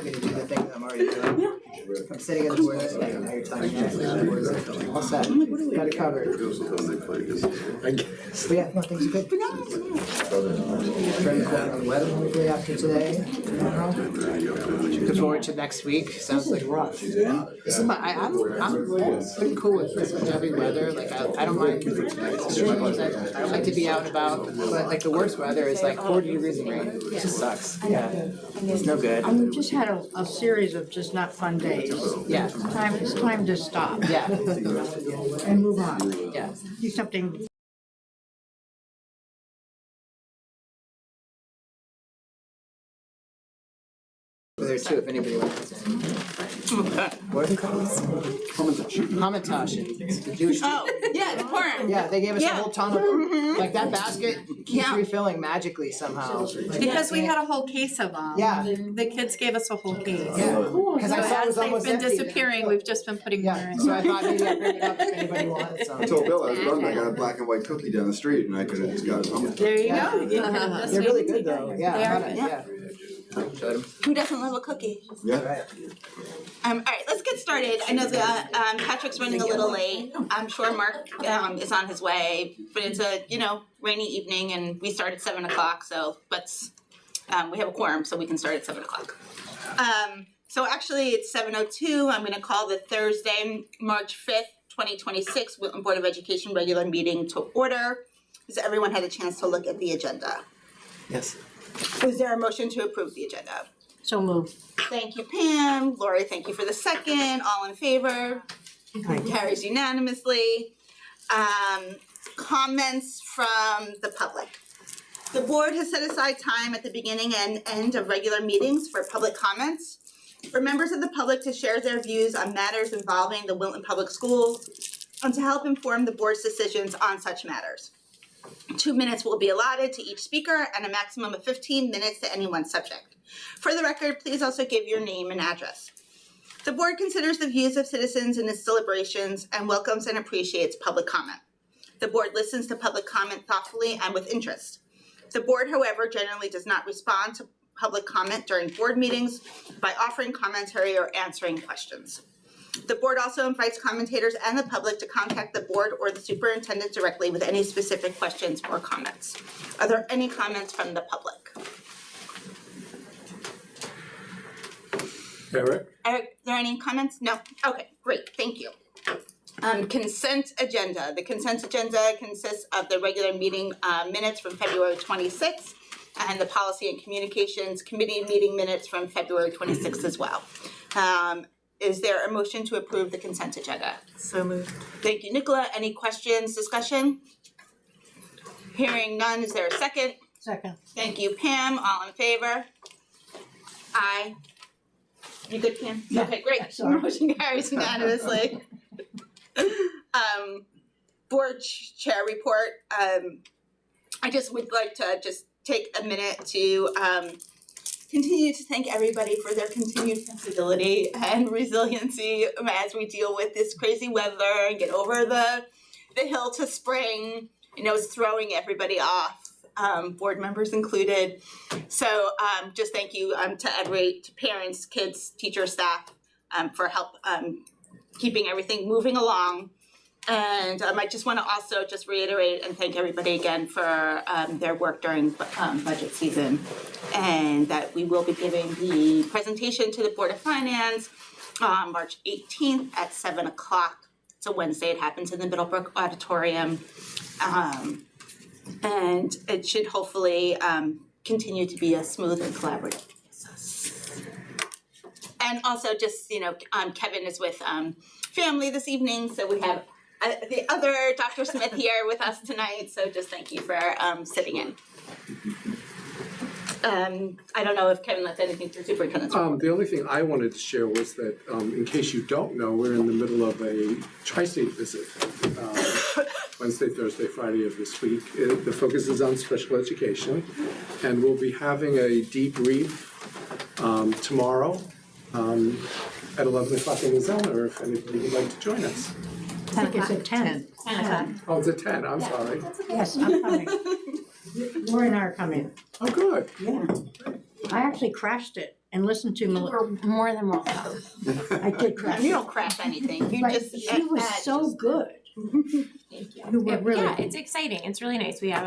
like me to do the thing that I'm already doing? Yeah. I'm sitting at the board, now you're talking about it. All set. Got it covered. But yeah, no, things are good. Turn the corner on the weather hopefully after today. Looking forward to next week. Sounds like rough. This is I'm pretty cool with this heavy weather. Like I don't mind extremes. I like to be out and about, but like the worst weather is like 40 degrees and rain. It just sucks. Yeah, it's no good. I mean, we've just had a series of just not fun days. Yeah. It's time to stop. Yeah. And move on. Yeah. Do something. There too, if anybody wants to. What are they called? Hamantash. The Jewish. Oh, yeah, the corn. Yeah, they gave us a whole ton of like that basket keeps refilling magically somehow. Because we had a whole case of them. Yeah. The kids gave us a whole case. Yeah. Because I So saw it as was they've almost been empty. disappearing, we've just been putting more Yeah. in. So I thought maybe I'd bring it up if anybody wanted some. I told Bill I was running, I got a black and white cookie down the street and I could have just got it. There you Yeah. go. You could have just They're really made- good though. Yeah. They are I good. yeah. Showed them. Who doesn't love a cookie? Yeah. Right. All right, let's get started. I know that Patrick's running a little late. I'm sure Mark is on his way, but it's a rainy evening, and we start at 7 o'clock. So let's we have a quorum, so we can start at 7 o'clock. So actually, it's 7:02. I'm going to call the Thursday, March 5th, 2026 Wilton Board of Education regular meeting to order. Has everyone had a chance to look at the agenda? Yes. Is there a motion to approve the agenda? So moved. Thank you, Pam. Lori, thank you for the second. All in favor? Carries unanimously. Comments from the public. The board has set aside time at the beginning and end of regular meetings for public comments. For members of the public to share their views on matters involving the Wilton Public Schools and to help inform the board's decisions on such matters. 2 minutes will be allotted to each speaker and a maximum of 15 minutes to any one subject. For the record, please also give your name and address. The board considers the views of citizens in its deliberations and welcomes and appreciates public comment. The board listens to public comment thoughtfully and with interest. The board, however, generally does not respond to public comment during board meetings by offering commentary or answering questions. The board also invites commentators and the public to contact the board or the superintendent directly with any specific questions or comments. Are there any comments from the public? Eric? Eric, are there any comments? No? Okay, great, thank you. Consent agenda. The consent agenda consists of the regular meeting minutes from February 26th and the Policy and Communications Committee meeting minutes from February 26th as well. Is there a motion to approve the consent agenda? So moved. Thank you, Nicola. Any questions, discussion? Hearing none, is there a second? Second. Thank you, Pam. All in favor? Aye. You good, Pam? Yeah. Okay, great. Sorry. Motion carries unanimously. Board chair report. I just would like to just take a minute to continue to thank everybody for their continued flexibility and resiliency as we deal with this crazy weather and get over the hill to spring. I know it's throwing everybody off, board members included. So just thank you to parents, kids, teachers, staff for help keeping everything moving along. And I just want to also just reiterate and thank everybody again for their work during budget season, and that we will be giving the presentation to the Board of Finance on March 18th at 7 o'clock. It's a Wednesday. It happens in the Middlebrook Auditorium. And it should hopefully continue to be a smooth and collaborative process. And also just, Kevin is with family this evening, so we have the other Dr. Smith here with us tonight, so just thank you for sitting in. I don't know if Kevin left anything for superintendent's report. The only thing I wanted to share was that, in case you don't know, we're in the middle of a tri-state visit. Wednesday, Thursday, Friday of this week. The focus is on special education, and we'll be having a debrief tomorrow at 11 o'clock in the Zellner, if anybody would like to join us. I think it's at 10. 10 o'clock. Oh, it's at 10, I'm sorry. Yes, I'm coming. Lori and I are coming. Oh, good. Yeah. I actually crashed it and listen to You Melissa. were more than welcome. I did crash. You don't crash anything, you But just. she was so good. Thank you. You were really Yeah, good. it's exciting. It's really nice. We have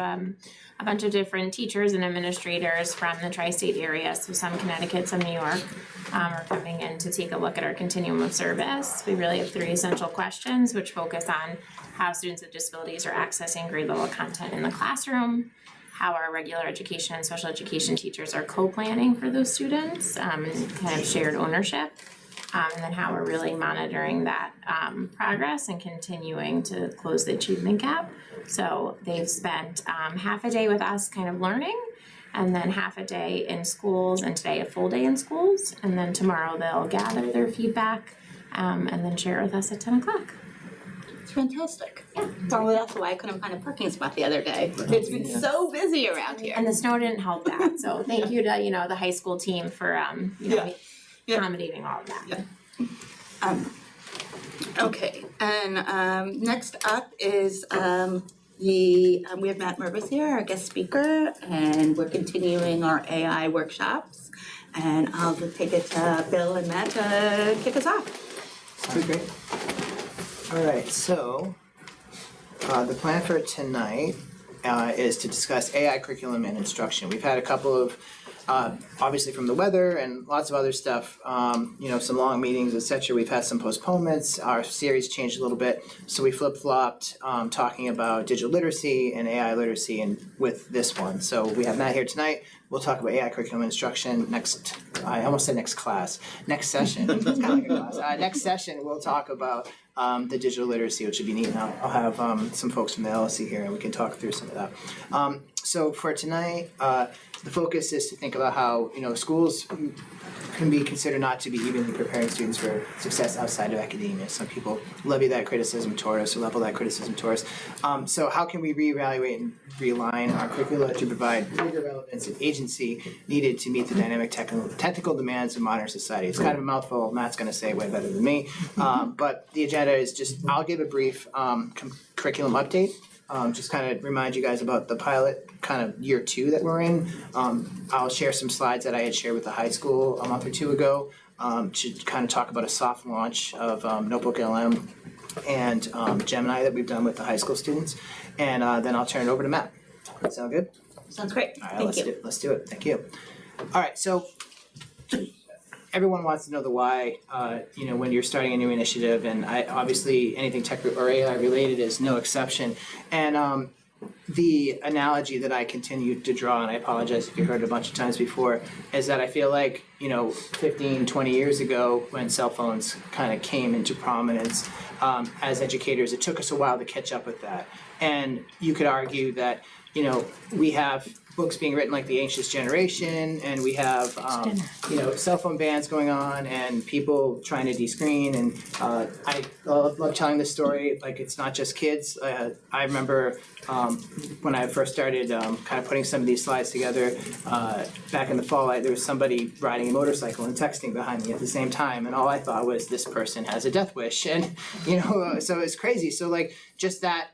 a bunch of different teachers and administrators from the tri-state area. So some Connecticut, some New York, are coming in to take a look at our continuum of service. We really have 3 essential questions, which focus on how students with disabilities are accessing grade level content in the classroom, how our regular education and special education teachers are co-planning for those students, and kind of shared ownership. And then how we're really monitoring that progress and continuing to close the achievement gap. So they've spent half a day with us kind of learning, and then half a day in schools, and today a full day in schools. And then tomorrow they'll gather their feedback and then share it with us at 10 o'clock. It's fantastic. Yeah. So that's why I couldn't find a parking spot the other day. It's been so busy around here. And the snow didn't help that. So thank you to, the high school team for, Yeah. accommodating all of that. Yeah. Okay, and next up is we have Matt Mervis here, our guest speaker, and we're continuing our AI workshops. And I'll just take it to Bill and Matt to kick us off. Sounds great. All right, so the plan for tonight is to discuss AI curriculum and instruction. We've had a couple of, obviously from the weather and lots of other stuff, some long meetings, etc. We've had some postponements. Our series changed a little bit, so we flip-flopped talking about digital literacy and AI literacy and with this one. So we have Matt here tonight. We'll talk about AI curriculum and instruction next, I almost said next class, next session. It's kind of like a class. Next session, we'll talk about the digital literacy, which would be neat. And I'll have some folks from the LLC here and we can talk through some of that. So for tonight, the focus is to think about how, schools can be considered not to be evenly preparing students for success outside of academia. Some people levy that criticism toward us or level that criticism toward us. So how can we reevaluate and realign our curricula to provide greater relevance and agency needed to meet the dynamic technical demands of modern society? It's kind of a mouthful. Matt's going to say way better than me. But the agenda is just, I'll give a brief curriculum update. Just kind of remind you guys about the pilot kind of year 2 that we're in. I'll share some slides that I had shared with the high school a month or 2 ago to kind of talk about a soft launch of Notebook LM and Gemini that we've done with the high school students. And then I'll turn it over to Matt. Does that sound good? Sounds great. All right, Thank you. let's do it. Thank you. All right, so everyone wants to know the why, when you're starting a new initiative, and obviously anything tech or AI related is no exception. And the analogy that I continue to draw, and I apologize if you heard it a bunch of times before, is that I feel like, 15, 20 years ago when cell phones kind of came into prominence, as educators, it took us a while to catch up with that. And you could argue that, we have books being written like The Anxious Generation, and we have, cell phone bans going on and people trying to de-screen. And I love telling this story, like it's not just kids. I remember when I first started kind of putting some of these slides together back in the fall, there was somebody riding a motorcycle and texting behind me at the same time. And all I thought was, this person has a death wish. And, so it's crazy. So like just that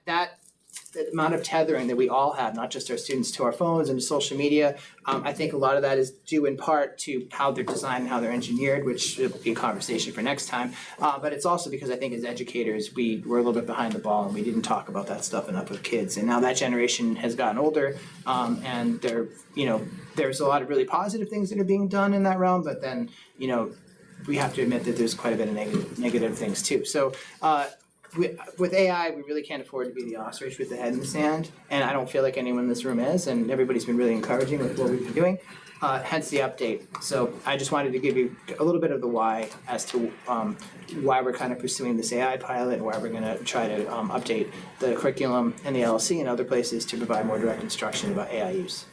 the amount of tethering that we all have, not just our students, to our phones and to social media, I think a lot of that is due in part to how they're designed and how they're engineered, which will be a conversation for next time. But it's also because I think as educators, we were a little bit behind the ball and we didn't talk about that stuff enough with kids. And now that generation has gotten older, and there's a lot of really positive things that are being done in that realm, but then, we have to admit that there's quite a bit of negative things too. So, with AI, we really can't afford to be the ostrich with the head in the sand, and I don't feel like anyone in this room is, and everybody's been really encouraging with what we've been doing, hence the update. So I just wanted to give you a little bit of the why as to why we're kind of pursuing this AI pilot and why we're going to try to update the curriculum in the LLC and other places to provide more direct instruction about AI use.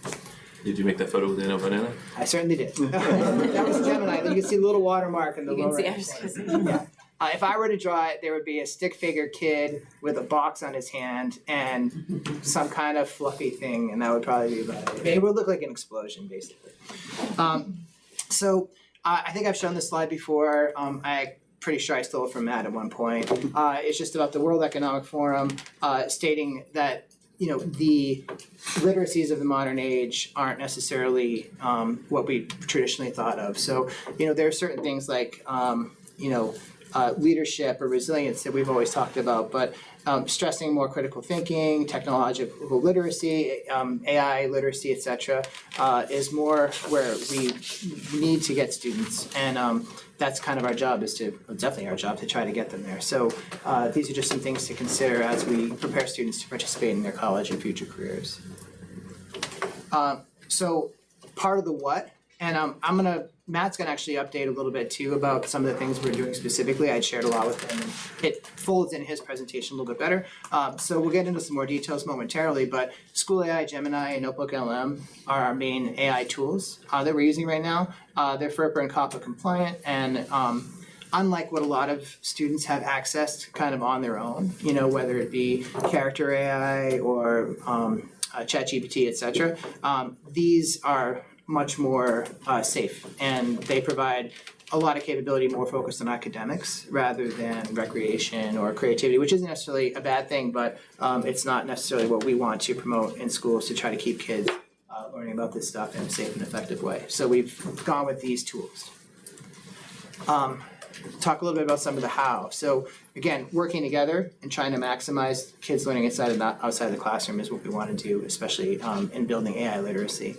Did you make that photo with the banana? I certainly did. That was Gemini. You can see a little watermark in the lower You right can see, I was corner. gonna say. Yeah. If I were to draw it, there would be a stick figure kid with a box on his hand and some kind of fluffy thing, and that would probably be about it. It would look like an explosion, basically. So I think I've shown this slide before. I'm pretty sure I stole it from Matt at one point. It's just about the World Economic Forum stating that you know, the literacies of the modern age aren't necessarily what we traditionally thought of. So, you know, there are certain things like, you know, leadership or resilience that we've always talked about, but stressing more critical thinking, technological literacy, AI literacy, et cetera, is more where we need to get students. And that's kind of our job definitely our job to try to get them there. So these are just some things to consider as we prepare students to participate in their college and future careers. So part of the what, and Matt's gonna actually update a little bit too about some of the things we're doing specifically. I'd shared a lot with him, and it folds in his presentation a little bit better. So we'll get into some more details momentarily, but School AI, Gemini, and Notebook LM are our main AI tools that we're using right now. They're FERPA and COPPA compliant, and unlike what a lot of students have accessed kind of on their own, you know, whether it be character AI or ChatGPT, et cetera, these are much more safe, and they provide a lot of capability more focused on academics rather than recreation or creativity, which isn't necessarily a bad thing, but it's not necessarily what we want to promote in schools to try to keep kids learning about this stuff in a safe and effective way. So we've gone with these tools. Talk a little bit about some of the how. So again, working together and trying to maximize kids learning inside and outside the classroom is what we want to do, especially in building AI literacy.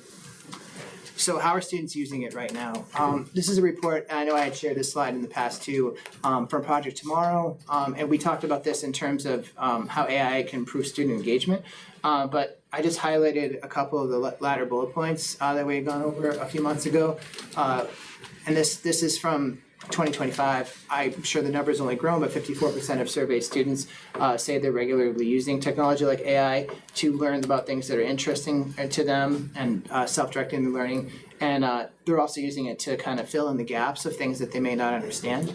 So how are students using it right now? This is a report, and I know I had shared this slide in the past too, from Project Tomorrow, and we talked about this in terms of how AI can improve student engagement, but I just highlighted a couple of the latter bullet points that we had gone over a few months ago, and this is from 2025. I'm sure the number's only grown, but 54% of surveyed students say they're regularly using technology like AI to learn about things that are interesting to them and self-directing the learning. And they're also using it to kind of fill in the gaps of things that they may not understand.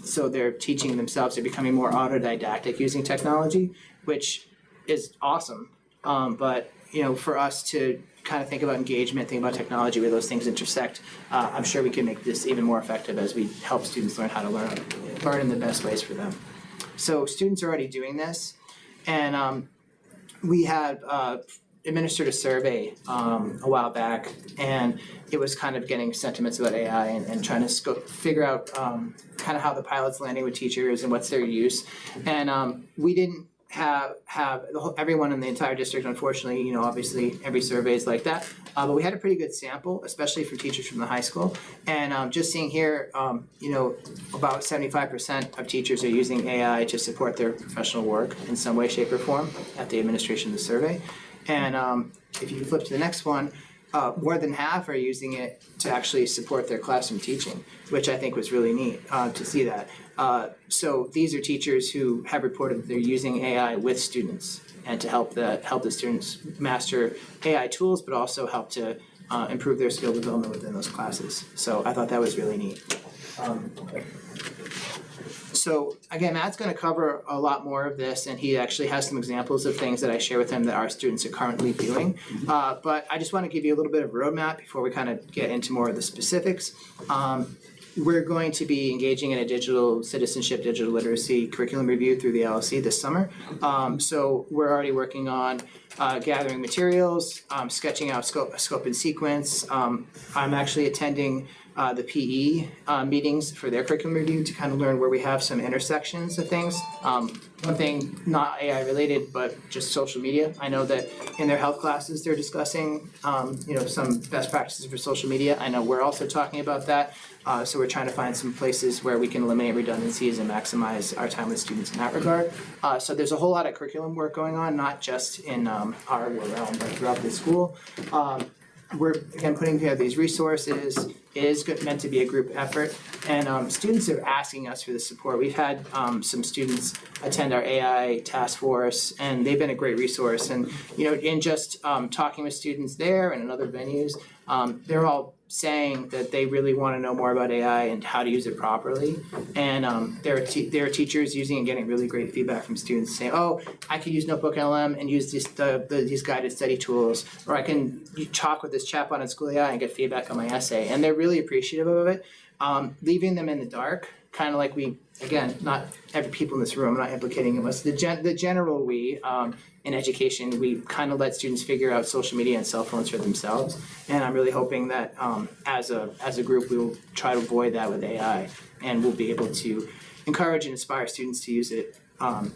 So they're teaching themselves, they're becoming more autodidactic using technology, which is awesome. But you know, for us to kind of think about engagement, think about technology, where those things intersect, I'm sure we can make this even more effective as we help students learn how to learn in the best ways for them. So students are already doing this, and we had administered a survey a while back, and it was kind of getting sentiments about AI and trying to figure out kind of how the pilot's landing with teachers and what's their use. And we didn't have everyone in the entire district, unfortunately, you know, obviously every survey is like that, but we had a pretty good sample, especially from teachers from the high school. And just seeing here, you know, about 75% of teachers are using AI to support their professional work in some way, shape, or form at the administration of the survey. And if you flip to the next one, more than half are using it to actually support their classroom teaching, which I think was really neat to see that. So these are teachers who have reported that they're using AI with students and to help the students master AI tools, but also help to improve their skill development within those classes. So I thought that was really neat. So again, Matt's going to cover a lot more of this, and he actually has some examples of things that I share with him that our students are currently doing. But I just want to give you a little bit of a roadmap before we kind of get into more of the specifics. We're going to be engaging in a digital citizenship, digital literacy curriculum review through the LLC this summer. So we're already working on gathering materials, sketching out scope and sequence. I'm actually attending the PE meetings for their curriculum review to kind of learn where we have some intersections of things. One thing, not AI related, but just social media. I know that in their health classes, they're discussing, you know, some best practices for social media. I know we're also talking about that. So we're trying to find some places where we can eliminate redundancies and maximize our time with students in that regard. So there's a whole lot of curriculum work going on, not just in our realm, but throughout the school. We're, again, putting together these resources. It is meant to be a group effort, and students are asking us for the support. We've had some students attend our AI task force, and they've been a great resource. And, you know, in just talking with students there and in other venues, they're all saying that they really want to know more about AI and how to use it properly. And there are teachers using and getting really great feedback from students saying, oh, I could use Notebook LM and use these guided study tools, or I can talk with this chatbot on School AI and get feedback on my essay. And they're really appreciative of it. leaving them in the dark, kind of like we, again, not every people in this room, I'm not implicating us, the general we, in education, we kind of let students figure out social media and cell phones for themselves. And I'm really hoping that as a group, we will try to avoid that with AI, and we'll be able to encourage and inspire students to use it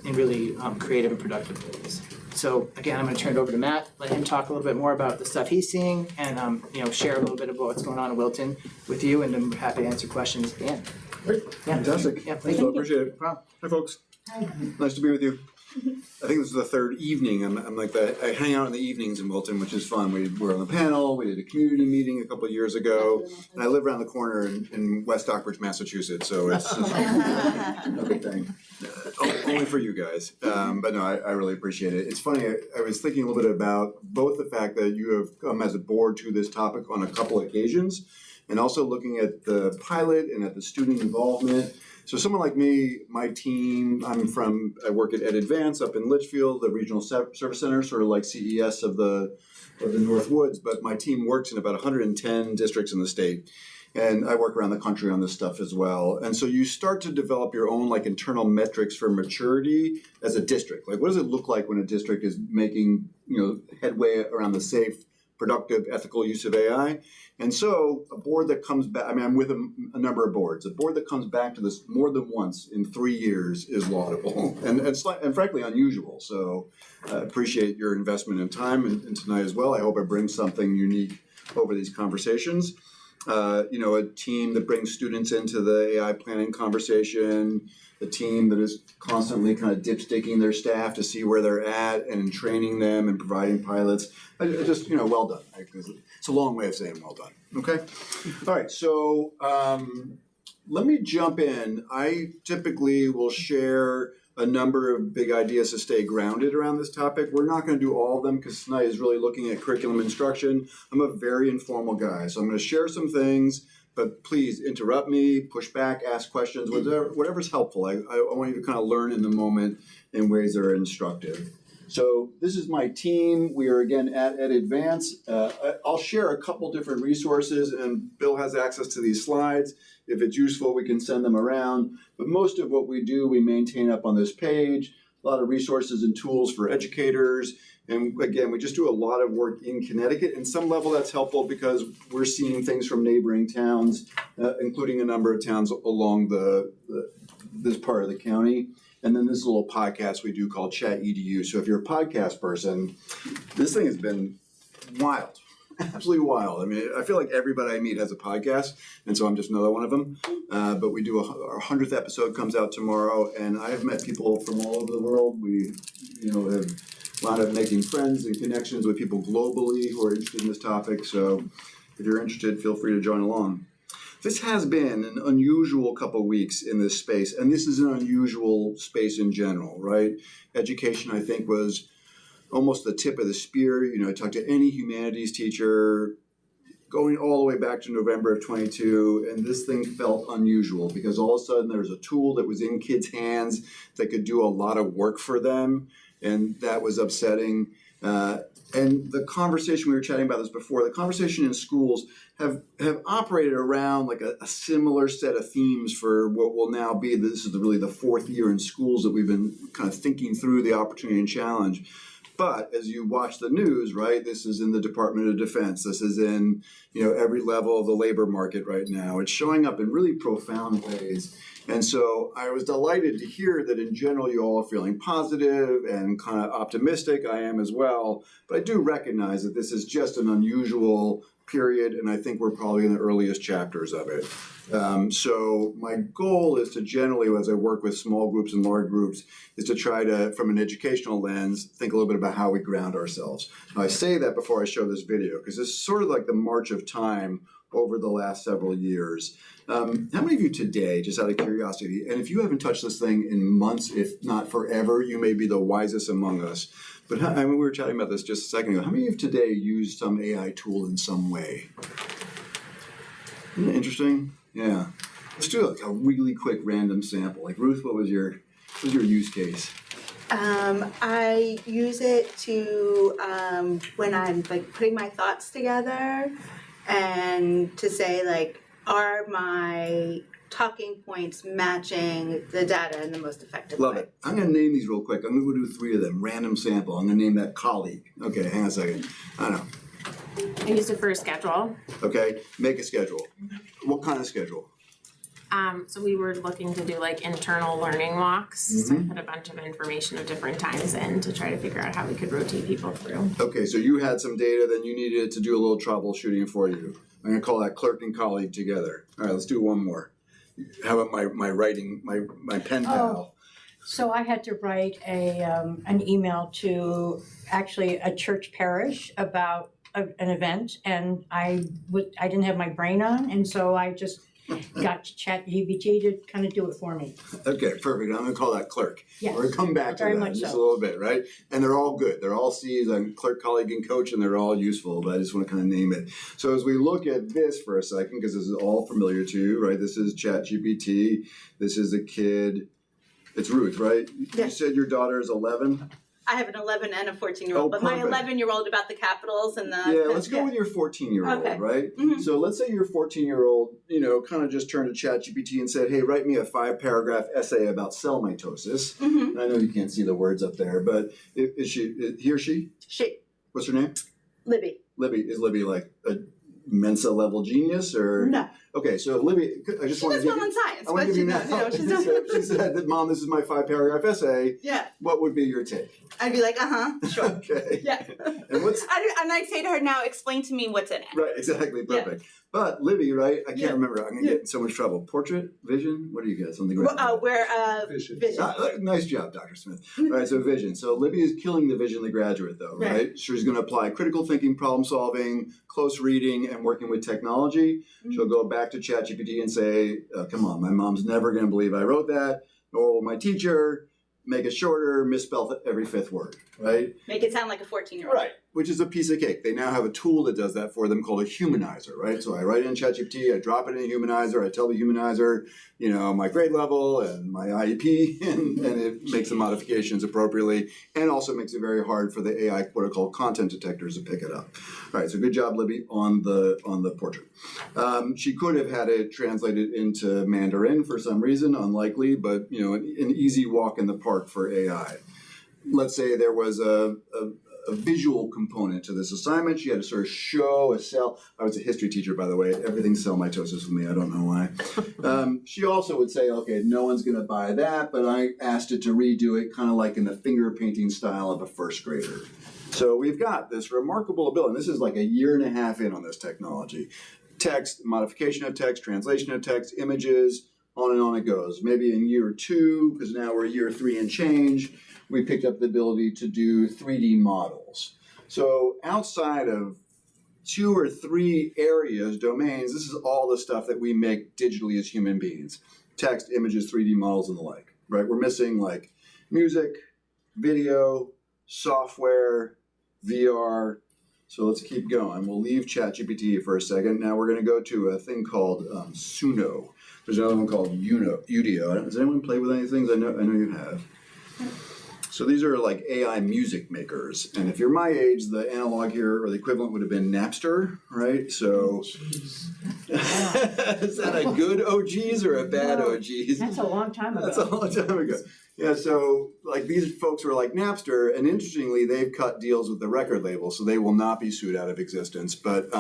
in really creative and productive ways. So again, I'm going to turn it over to Matt, let him talk a little bit more about the stuff he's seeing, and share a little bit about what's going on in Wilton with you, and I'm happy to answer questions at the end. Great, Yeah. fantastic. Yeah, Thanks, I appreciate it. No problem. Hi, folks. Nice to be with you. I think this is the third evening. I'm like that. I hang out in the evenings in Wilton, which is fun. We were on the panel. We did a community meeting a couple of years ago, and I live around the corner in West Stockbridge, Massachusetts. So it's no big thing. Only for you guys. But no, I really appreciate it. It's funny. I was thinking a little bit about both the fact that you have come as a board to this topic on a couple of occasions, and also looking at the pilot and at the student involvement. So someone like me, my team, I work at Ed Advance up in Litchfield, the regional service center, sort of like CES of the North Woods, but my team works in about 110 districts in the state. And I work around the country on this stuff as well. And so you start to develop your own like internal metrics for maturity as a district. Like what does it look like when a district is making, headway around the safe, productive, ethical use of AI? And so a board that comes back, I'm with a number of boards. A board that comes back to this more than once in 3 years is laudable and frankly unusual. So I appreciate your investment in time and tonight as well. I hope I bring something unique over these conversations. A team that brings students into the AI planning conversation, a team that is constantly kind of dipsticking their staff to see where they're at and training them and providing pilots. Just, well done. It's a long way of saying well done. Okay? All right, so let me jump in. I typically will share a number of big ideas to stay grounded around this topic. We're not going to do all of them because tonight is really looking at curriculum instruction. I'm a very informal guy, so I'm going to share some things, but please interrupt me, push back, ask questions, whatever's helpful. I want you to kind of learn in the moment in ways that are instructive. So this is my team. We are again at Ed Advance. I'll share a couple different resources, and Bill has access to these slides. If it's useful, we can send them around. But most of what we do, we maintain up on this page. A lot of resources and tools for educators. And again, we just do a lot of work in Connecticut. And some level that's helpful because we're seeing things from neighboring towns, including a number of towns along this part of the county. And then this little podcast we do called Chat EDU. So if you're a podcast person, this thing has been wild. Absolutely wild. I mean, I feel like everybody I meet has a podcast, and so I'm just another one of them. But we do our 100th episode comes out tomorrow, and I have met people from all over the world. We, have wound up making friends and connections with people globally who are interested in this topic. So if you're interested, feel free to join along. This has been an unusual couple of weeks in this space, and this is an unusual space in general, right? Education, I think, was almost the tip of the spear. I talked to any humanities teacher going all the way back to November of 22, and this thing felt unusual because all of a sudden there was a tool that was in kids' hands that could do a lot of work for them, and that was upsetting. And the conversation, we were chatting about this before, the conversation in schools have operated around like a similar set of themes for what will now be, this is really the fourth year in schools that we've been kind of thinking through the opportunity and challenge. But as you watch the news, right, this is in the Department of Defense. This is in, every level of the labor market right now. It's showing up in really profound ways. And so I was delighted to hear that in general you all are feeling positive and kind of optimistic. I am as well. But I do recognize that this is just an unusual period, and I think we're probably in the earliest chapters of it. So my goal is to generally, as I work with small groups and large groups, is to try to, from an educational lens, think a little bit about how we ground ourselves. Now, I say that before I show this video, because it's sort of like the march of time over the last several years. How many of you today, just out of curiosity, and if you haven't touched this thing in months, if not forever, you may be the wisest among us. But we were chatting about this just a second ago. How many of you today used some AI tool in some way? Isn't that interesting? Yeah. Let's do like a really quick random sample. Like Ruth, what was your use case? I use it to when I'm like putting my thoughts together and to say like, are my talking points matching the data in the most effective Love way? it. I'm gonna name these real quick. I'm gonna do 3 of them. Random sample. I'm gonna name that colleague. Okay, hang on a second. I don't know. I used it for a schedule. Okay, make a schedule. What kind of schedule? So we were looking to do like internal learning walks. So I put a bunch of information of different times in to try to figure out how we could rotate people through. Okay, so you had some data, then you needed to do a little troubleshooting for you. I'm gonna call that clerk and colleague together. All right, let's do one more. How about my writing, my pen pal? So I had to write an email to actually a church parish about an event, and I didn't have my brain on, and so I just got ChatGPT to kind of do it for me. Okay, perfect. I'm gonna call that clerk. Yes, We're gonna come back to very that much in just so. a little bit, right? And they're all good. They're all C's. I'm clerk, colleague, and coach, and they're all useful, but I just wanna kind of name it. So as we look at this for a second, because this is all familiar to you, right? This is ChatGPT. This is a kid. It's Ruth, right? Yes. You said your daughter is 11? I have an 11 and a 14-year-old, Oh, but my perfect. 11-year-old about the capitals and the Yeah, let's go with your 14-year-old, Okay. right? Mhm. So let's say your 14-year-old, kind of just turned to ChatGPT and said, hey, write me a 5-paragraph essay about cell mitosis. Mhm. And I know you can't see the words up there, but is he or she? She, What's her name? Libby. Libby. Is Libby like a Mensa level genius or? No, Okay, so if Libby, I just she want does to give well you, in science, I want but to give she you knows, now. she's She said that, Mom, this is my 5-paragraph essay. yeah. What would be your take? I'd be like, sure. Okay. Yeah. And what's And I'd say to her, now explain to me what's in it. right? Exactly. Yeah. Perfect. But Libby, right? I can't Yeah. remember. I'm gonna get in so much trouble. Portrait, vision. What do you get? Something. Like that. We're Vision. vision. Nice job, Dr. Smith. All right, so vision. So Libby is killing the vision, the graduate, though, right? Right. She's going to apply critical thinking, problem solving, close reading, and working with technology. She'll go back to ChatGPT and say, come on, my mom's never going to believe I wrote that, nor will my teacher. Make it shorter, misspell every 5th word, right? Make it sound like a 14-year-old. Right, which is a piece of cake. They now have a tool that does that for them called a humanizer, right? So I write it in ChatGPT, I drop it in a humanizer, I tell the humanizer, my grade level and my IEP, and it makes the modifications appropriately, and also makes it very hard for the AI, what are called content detectors, to pick it up. All right, so good job, Libby, on the portrait. She could have had it translated into Mandarin for some reason, unlikely, but an easy walk in the park for AI. Let's say there was a visual component to this assignment. She had to sort of show a cell. I was a history teacher, by the way. Everything's cell mitosis with me. I don't know why. She also would say, okay, no one's going to buy that, but I asked it to redo it kind of like in the finger painting style of a 1st grader. So we've got this remarkable ability. And this is like a 1.5 years in on this technology. Text, modification of text, translation of text, images, on and on it goes. Maybe in year 2, because now we're year 3 and change, we picked up the ability to do 3D models. So outside of 2 or 3 areas, domains, this is all the stuff that we make digitally as human beings. Text, images, 3D models, and the like, right? We're missing like music, video, software, VR. So let's keep going. We'll leave ChatGPT for a second. Now we're going to go to a thing called Suno. There's another one called Udio. Has anyone played with any things? I know you have. So these are like AI music makers. And if you're my age, the analog here, or the equivalent, would have been Napster, right? So is that a good OGs or a bad OGs? That's a long time ago. That's a long time ago. Yeah, so like these folks were like Napster, and interestingly, they've cut deals with the record label, so they will not be sued out of existence. But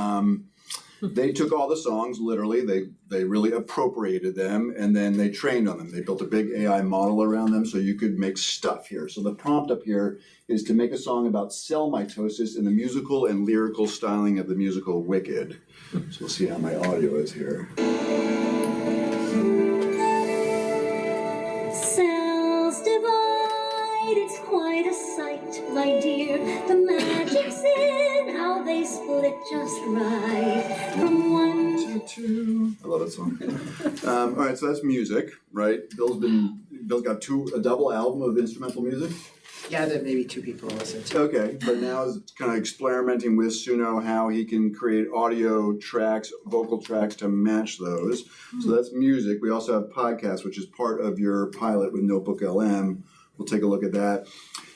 they took all the songs, literally, they really appropriated them, and then they trained on them. They built a big AI model around them so you could make stuff here. So the prompt up here is to make a song about cell mitosis in the musical and lyrical styling of the musical Wicked. So we'll see how my audio is here. Cells divide, it's quite a sight, my dear. The magic's in how they split just right. From one I love that song. All right, so that's music, right? Bill's got a double album of instrumental music. Yeah, that maybe 2 people listen to. Okay, but now is kind of experimenting with Suno how he can create audio tracks, vocal tracks to match those. So that's music. We also have podcasts, which is part of your pilot with Notebook LM. We'll take a look at that.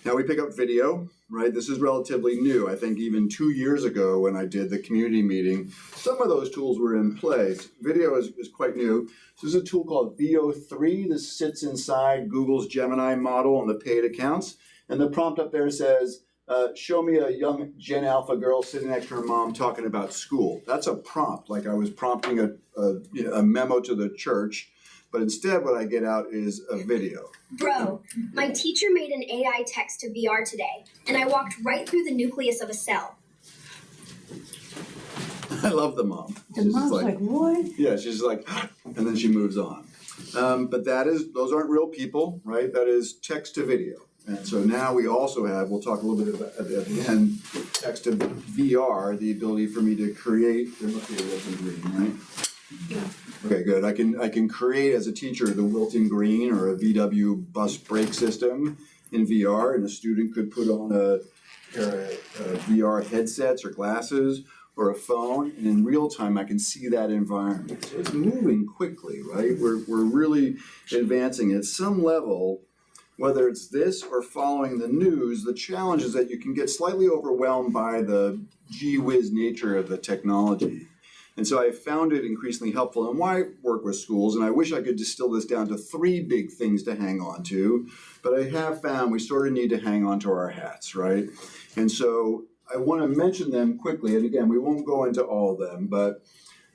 Now we pick up video, right? This is relatively new. I think even 2 years ago when I did the community meeting, some of those tools were in place. Video is quite new. So this is a tool called VO3. This sits inside Google's Gemini model on the paid accounts. And the prompt up there says, show me a young Gen Alpha girl sitting next to her mom talking about school. That's a prompt, like I was prompting a memo to the church, but instead what I get out is a video. Bro, my teacher made an AI text to VR today, and I walked right through the nucleus of a cell. I love the mom. The mom's like, what? Yeah, she's like, and then she moves on. But those aren't real people, right? That is text to video. And so now we also have, we'll talk a little bit about at the end, text to VR, the ability for me to create, there must be a wilting green, right? Yeah. Okay, good. I can create as a teacher the wilting green or a VW bus brake system in VR, and a student could put on a VR headsets or glasses or a phone, and in real time I can see that environment. So it's moving quickly, right? We're really advancing at some level. Whether it's this or following the news, the challenge is that you can get slightly overwhelmed by the gee whiz nature of the technology. And so I found it increasingly helpful in my work with schools, and I wish I could distill this down to 3 big things to hang on to, but I have found we sort of need to hang on to our hats, right? And so I want to mention them quickly, and again, we won't go into all of them, but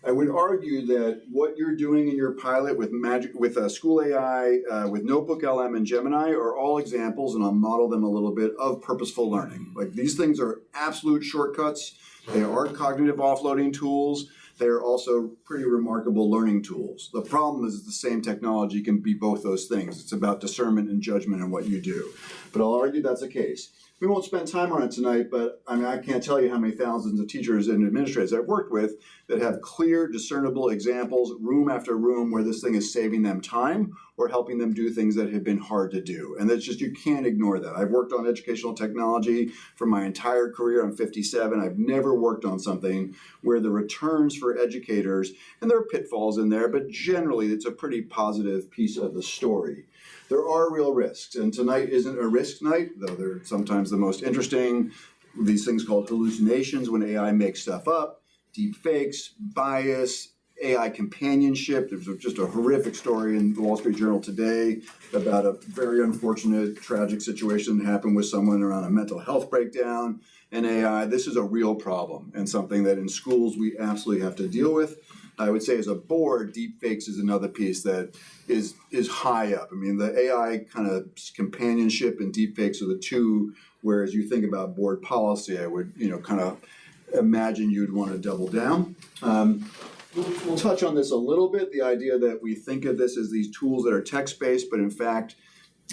I would argue that what you're doing in your pilot with School AI, with Notebook LM and Gemini are all examples, and I'll model them a little bit, of purposeful learning. Like, these things are absolute shortcuts. They are cognitive offloading tools. They are also pretty remarkable learning tools. The problem is the same technology can be both those things. It's about discernment and judgment in what you do. But I'll argue that's the case. We won't spend time on it tonight, but I mean, I can't tell you how many thousands of teachers and administrators I've worked with that have clear, discernible examples, room after room, where this thing is saving them time or helping them do things that have been hard to do. And that's just, you can't ignore that. I've worked on educational technology for my entire career. I'm 57. I've never worked on something where the returns for educators, and there are pitfalls in there, but generally it's a pretty positive piece of the story. There are real risks, and tonight isn't a risk night, though they're sometimes the most interesting. These things called hallucinations when AI makes stuff up, deep fakes, bias, AI companionship. There's just a horrific story in the Wall Street Journal today about a very unfortunate, tragic situation that happened with someone around a mental health breakdown and AI. This is a real problem and something that in schools we absolutely have to deal with. I would say as a board, deep fakes is another piece that is high up. I mean, the AI kind of companionship and deep fakes are the two, whereas you think about board policy, I would, kind of imagine you'd want to double down. We'll touch on this a little bit, the idea that we think of this as these tools that are text-based, but in fact,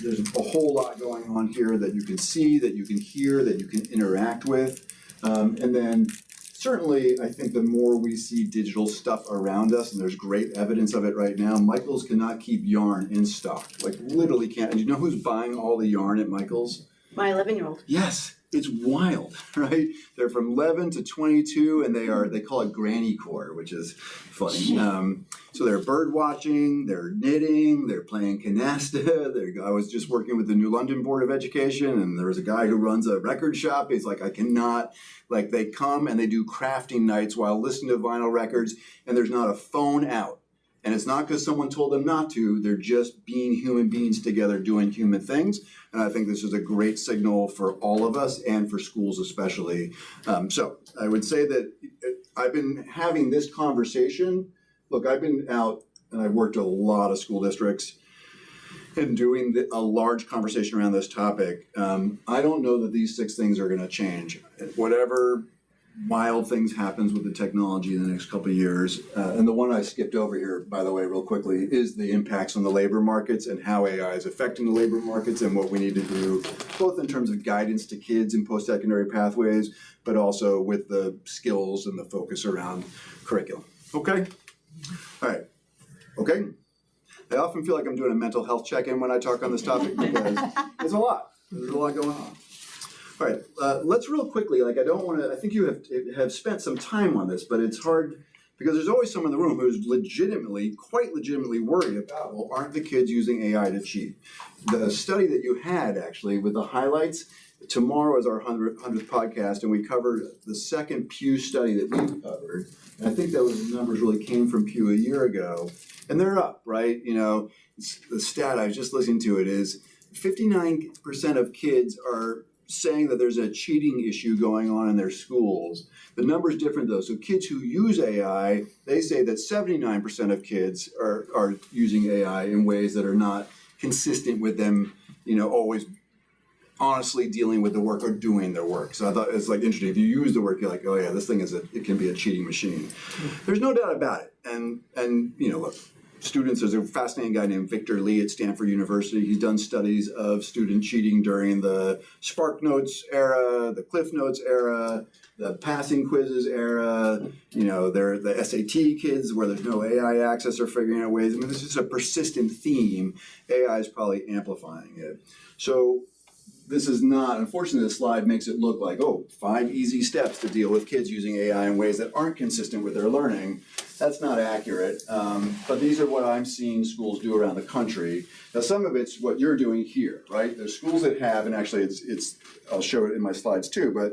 there's a whole lot going on here that you can see, that you can hear, that you can interact with. And then certainly, I think the more we see digital stuff around us, and there's great evidence of it right now, Michaels cannot keep yarn in stock, like literally can't. And you know who's buying all the yarn at Michaels? My 11-year-old. Yes, it's wild, right? They're from 11 to 22, and they call it granny core, which is funny. So they're bird watching, they're knitting, they're playing canasta. I was just working with the New London Board of Education, and there was a guy who runs a record shop. He's like, I cannot, like, they come and they do crafting nights while listening to vinyl records, and there's not a phone out. And it's not because someone told them not to, they're just being human beings together doing human things. And I think this is a great signal for all of us and for schools especially. So I would say that I've been having this conversation. Look, I've been out and I've worked a lot of school districts and doing a large conversation around this topic. I don't know that these 6 things are going to change. Whatever wild things happens with the technology in the next couple of years. And the one I skipped over here, by the way, real quickly, is the impacts on the labor markets and how AI is affecting the labor markets and what we need to do, both in terms of guidance to kids in post-secondary pathways, but also with the skills and the focus around curriculum. Okay? All right. Okay? I often feel like I'm doing a mental health check-in when I talk on this topic because there's a lot. There's a lot going on. All right, let's real quickly, I think you have spent some time on this, but it's hard because there's always someone in the room who's quite legitimately worried about, well, aren't the kids using AI to cheat? The study that you had actually with the highlights tomorrow is our 100th podcast, and we covered the second Pew study that we've covered. And I think those numbers really came from Pew a year ago, and they're up, right? You know, the stat I was just listening to it is 59% of kids are saying that there's a cheating issue going on in their schools. The number's different though. So kids who use AI, they say that 79% of kids are using AI in ways that are not consistent with them, you know, always honestly dealing with the work or doing their work. So I thought it's like interesting. If you use the work, you're like, oh yeah, this thing it can be a cheating machine. There's no doubt about it. And you know, look, students, there's a fascinating guy named Victor Lee at Stanford University. He's done studies of student cheating during the Spark Notes era, the Cliff Notes era, the passing quizzes era, you know, the SAT kids where there's no AI access are figuring out ways. I mean, this is a persistent theme. AI is probably amplifying it. So this is not, unfortunately, this slide makes it look like, 5 easy steps to deal with kids using AI in ways that aren't consistent with their learning. That's not accurate, but these are what I'm seeing schools do around the country. Now, some of it's what you're doing here, right? There's schools that have, and actually it's I'll show it in my slides too, but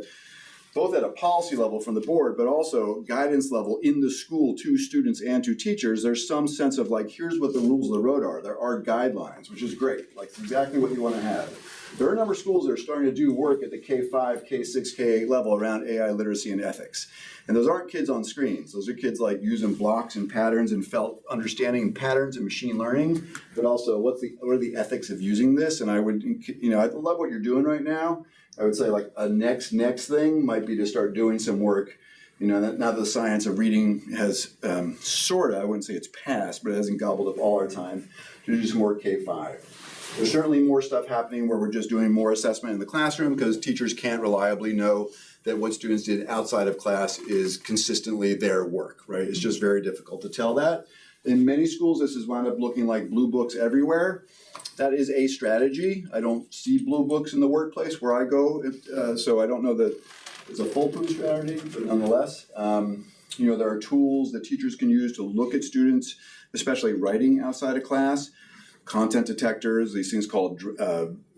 both at a policy level from the board, but also guidance level in the school to students and to teachers, there's some sense of like, here's what the rules of the road are. There are guidelines, which is great, like exactly what you want to have. There are a number of schools that are starting to do work at the K5, K6, K8 level around AI literacy and ethics. And those aren't kids on screens. Those are kids like using blocks and patterns and felt understanding patterns and machine learning, but also what are the ethics of using this? And I would, you know, I love what you're doing right now. I would say like a next thing might be to start doing some work. You know, now that the science of reading has I wouldn't say it's passed, but it hasn't gobbled up all our time, to do some work K5. There's certainly more stuff happening where we're just doing more assessment in the classroom because teachers can't reliably know that what students did outside of class is consistently their work, right? It's just very difficult to tell that. In many schools, this has wound up looking like blue books everywhere. That is a strategy. I don't see blue books in the workplace where I go, so I don't know that it's a foolproof strategy, but nonetheless, you know, there are tools that teachers can use to look at students, especially writing outside of class. Content detectors, these things called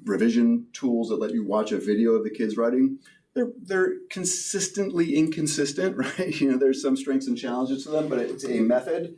revision tools that let you watch a video of the kids writing. They're consistently inconsistent, right? You know, there's some strengths and challenges to them, but it's a method.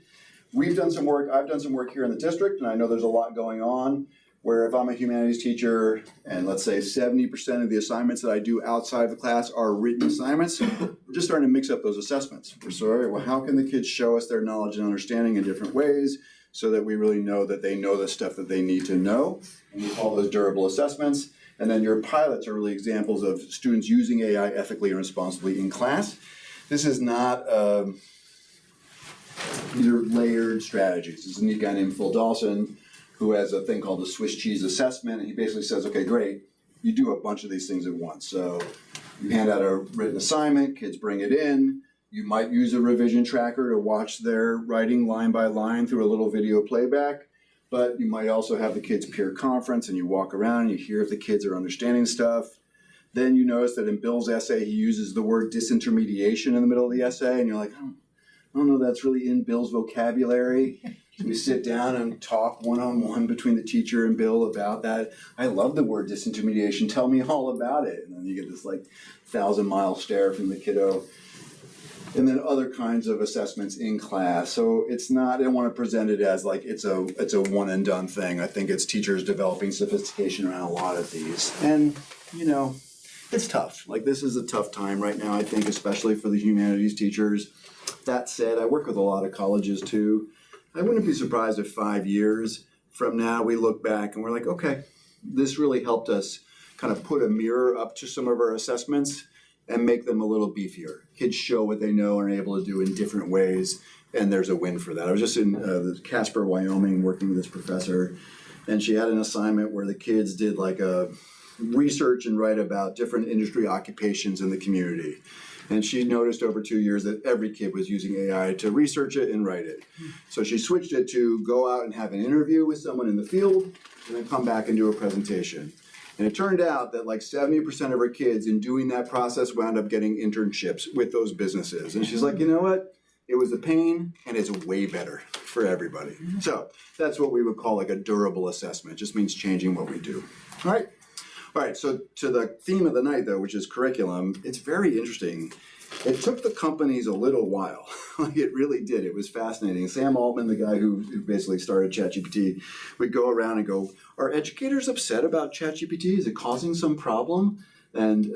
We've done some work, I've done some work here in the district, and I know there's a lot going on where if I'm a humanities teacher and let's say 70% of the assignments that I do outside of the class are written assignments, we're just starting to mix up those assessments. We're sorry, well, how can the kids show us their knowledge and understanding in different ways so that we really know that they know the stuff that they need to know? And we call those durable assessments. And then your pilots are really examples of students using AI ethically and responsibly in class. This is not these are layered strategies. There's a neat guy named Phil Dawson who has a thing called the Swiss cheese assessment. And he basically says, okay, great, you do a bunch of these things at once. So you hand out a written assignment, kids bring it in. You might use a revision tracker to watch their writing line by line through a little video playback. But you might also have the kids peer conference and you walk around and you hear if the kids are understanding stuff. Then you notice that in Bill's essay, he uses the word disintermediation in the middle of the essay. And you're like, I don't know that's really in Bill's vocabulary. So we sit down and talk one-on-one between the teacher and Bill about that. I love the word disintermediation. Tell me all about it. And then you get this like 1,000-mile stare from the kiddo. And then other kinds of assessments in class. So it's not, I don't want to present it as like it's a one and done thing. I think it's teachers developing sophistication around a lot of these. And, you know, it's tough. Like this is a tough time right now, I think, especially for the humanities teachers. That said, I work with a lot of colleges too. I wouldn't be surprised if 5 years from now we look back and we're like, okay, this really helped us kind of put a mirror up to some of our assessments and make them a little beefier. Kids show what they know and are able to do in different ways, and there's a win for that. I was just in Casper, Wyoming, working with this professor, and she had an assignment where the kids did like a research and write about different industry occupations in the community. And she noticed over 2 years that every kid was using AI to research it and write it. So she switched it to go out and have an interview with someone in the field and then come back and do a presentation. And it turned out that like 70% of her kids in doing that process wound up getting internships with those businesses. And she's like, you know what? It was a pain and it's way better for everybody. So that's what we would call like a durable assessment. It just means changing what we do. All right. All right, so to the theme of the night though, which is curriculum, it's very interesting. It took the companies a little while, like it really did. It was fascinating. Sam Altman, the guy who basically started ChatGPT, would go around and go, are educators upset about ChatGPT? Is it causing some problem? And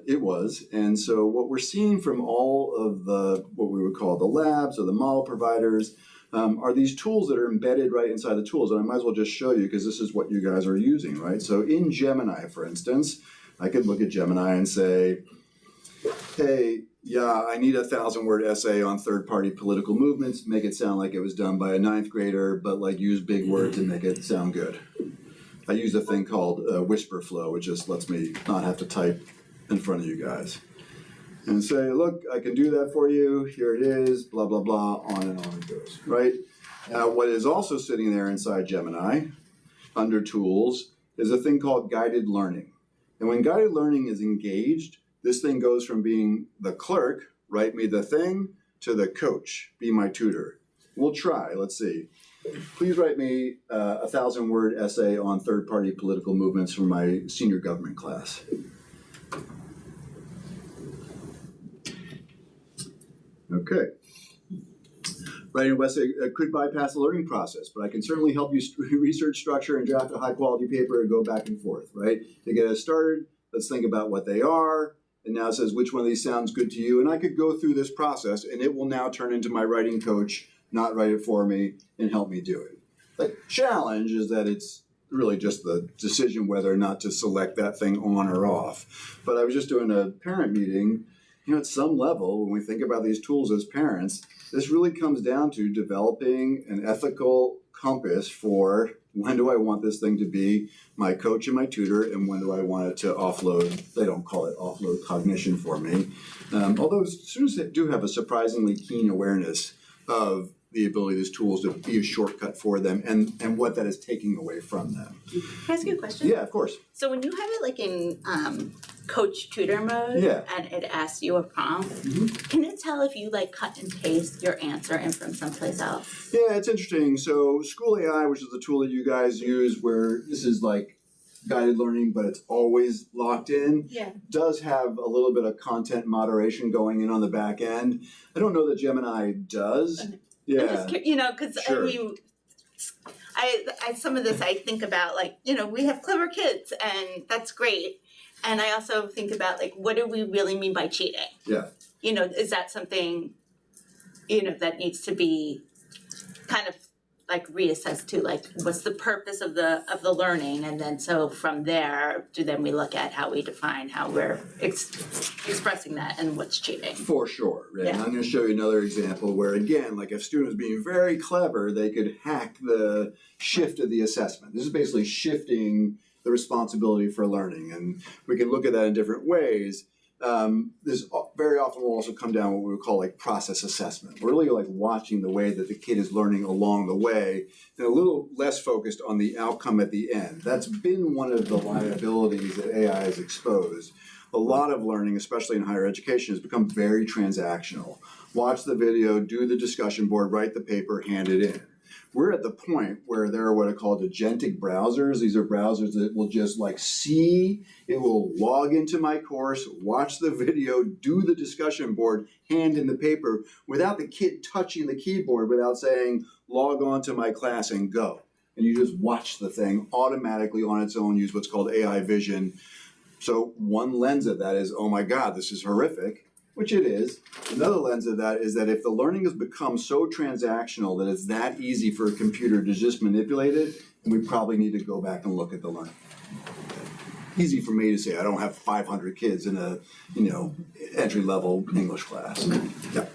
it was. And so what we're seeing from all of the, what we would call the labs or the model providers, are these tools that are embedded right inside the tools. And I might as well just show you because this is what you guys are using, right? So in Gemini, for instance, I could look at Gemini and say, hey, yeah, I need a 1,000-word essay on third-party political movements, make it sound like it was done by a 9th grader, but like use big words and make it sound good. I use a thing called Whisper Flow, which just lets me not have to type in front of you guys. And say, look, I can do that for you, here it is, blah, blah, blah, on and on it goes, right? Now, what is also sitting there inside Gemini, under tools, is a thing called guided learning. And when guided learning is engaged, this thing goes from being the clerk, write me the thing, to the coach, be my tutor. We'll try, let's see. Please write me a 1,000-word essay on third-party political movements from my senior government class. Okay. Writing an essay could bypass the learning process, but I can certainly help you research structure and draft a high-quality paper and go back and forth, right? To get us started, let's think about what they are. And now it says, which one of these sounds good to you? And I could go through this process, and it will now turn into my writing coach, not write it for me, and help me do it. The challenge is that it's really just the decision whether or not to select that thing on or off. But I was just doing a parent meeting. You know, at some level, when we think about these tools as parents, this really comes down to developing an ethical compass for when do I want this thing to be my coach and my tutor, and when do I want it to offload, they don't call it offload cognition for me. Although students do have a surprisingly keen awareness of the ability of these tools to be a shortcut for them and what that is taking away from them. Can I ask you a question? Yeah, of course. So when you have it like in coach tutor mode, Yeah. and it asks you a prompt, can it tell if you like cut and paste your answer in from someplace else? Yeah, it's interesting. So School AI, which is the tool that you guys use where this is like guided learning, but it's always locked in, does have a little bit of content moderation going in on the back end. I don't know that Gemini does. Yeah. I'm just you know, because Sure. I mean, I some of this I think about like, you know, we have clever kids and that's great. And I also think about like, what do we really mean by cheating? Yeah. You know, is that something, you know, that needs to be kind of like reassessed to like, what's the purpose of the learning? And then so from there, then we look at how we define how we're expressing that and what's cheating. For sure, right? Yeah. And I'm going to show you another example where, again, like if a student was being very clever, they could hack the shift of the assessment. This is basically shifting the responsibility for learning, and we can look at that in different ways. This very often will also come down what we would call like process assessment. We're really like watching the way that the kid is learning along the way and a little less focused on the outcome at the end. That's been one of the liabilities that AI has exposed. A lot of learning, especially in higher education, has become very transactional. Watch the video, do the discussion board, write the paper, hand it in. We're at the point where there are what are called agentic browsers. These are browsers that will just like see, it will log into my course, watch the video, do the discussion board, hand in the paper without the kid touching the keyboard, without saying, log on to my class and go. And you just watch the thing automatically on its own, use what's called AI vision. So one lens of that is, oh my God, this is horrific. Which it is. Another lens of that is that if the learning has become so transactional that it's that easy for a computer to just manipulate it, then we probably need to go back and look at the learning. Easy for me to say, I don't have 500 kids in a, entry-level English class. Yeah.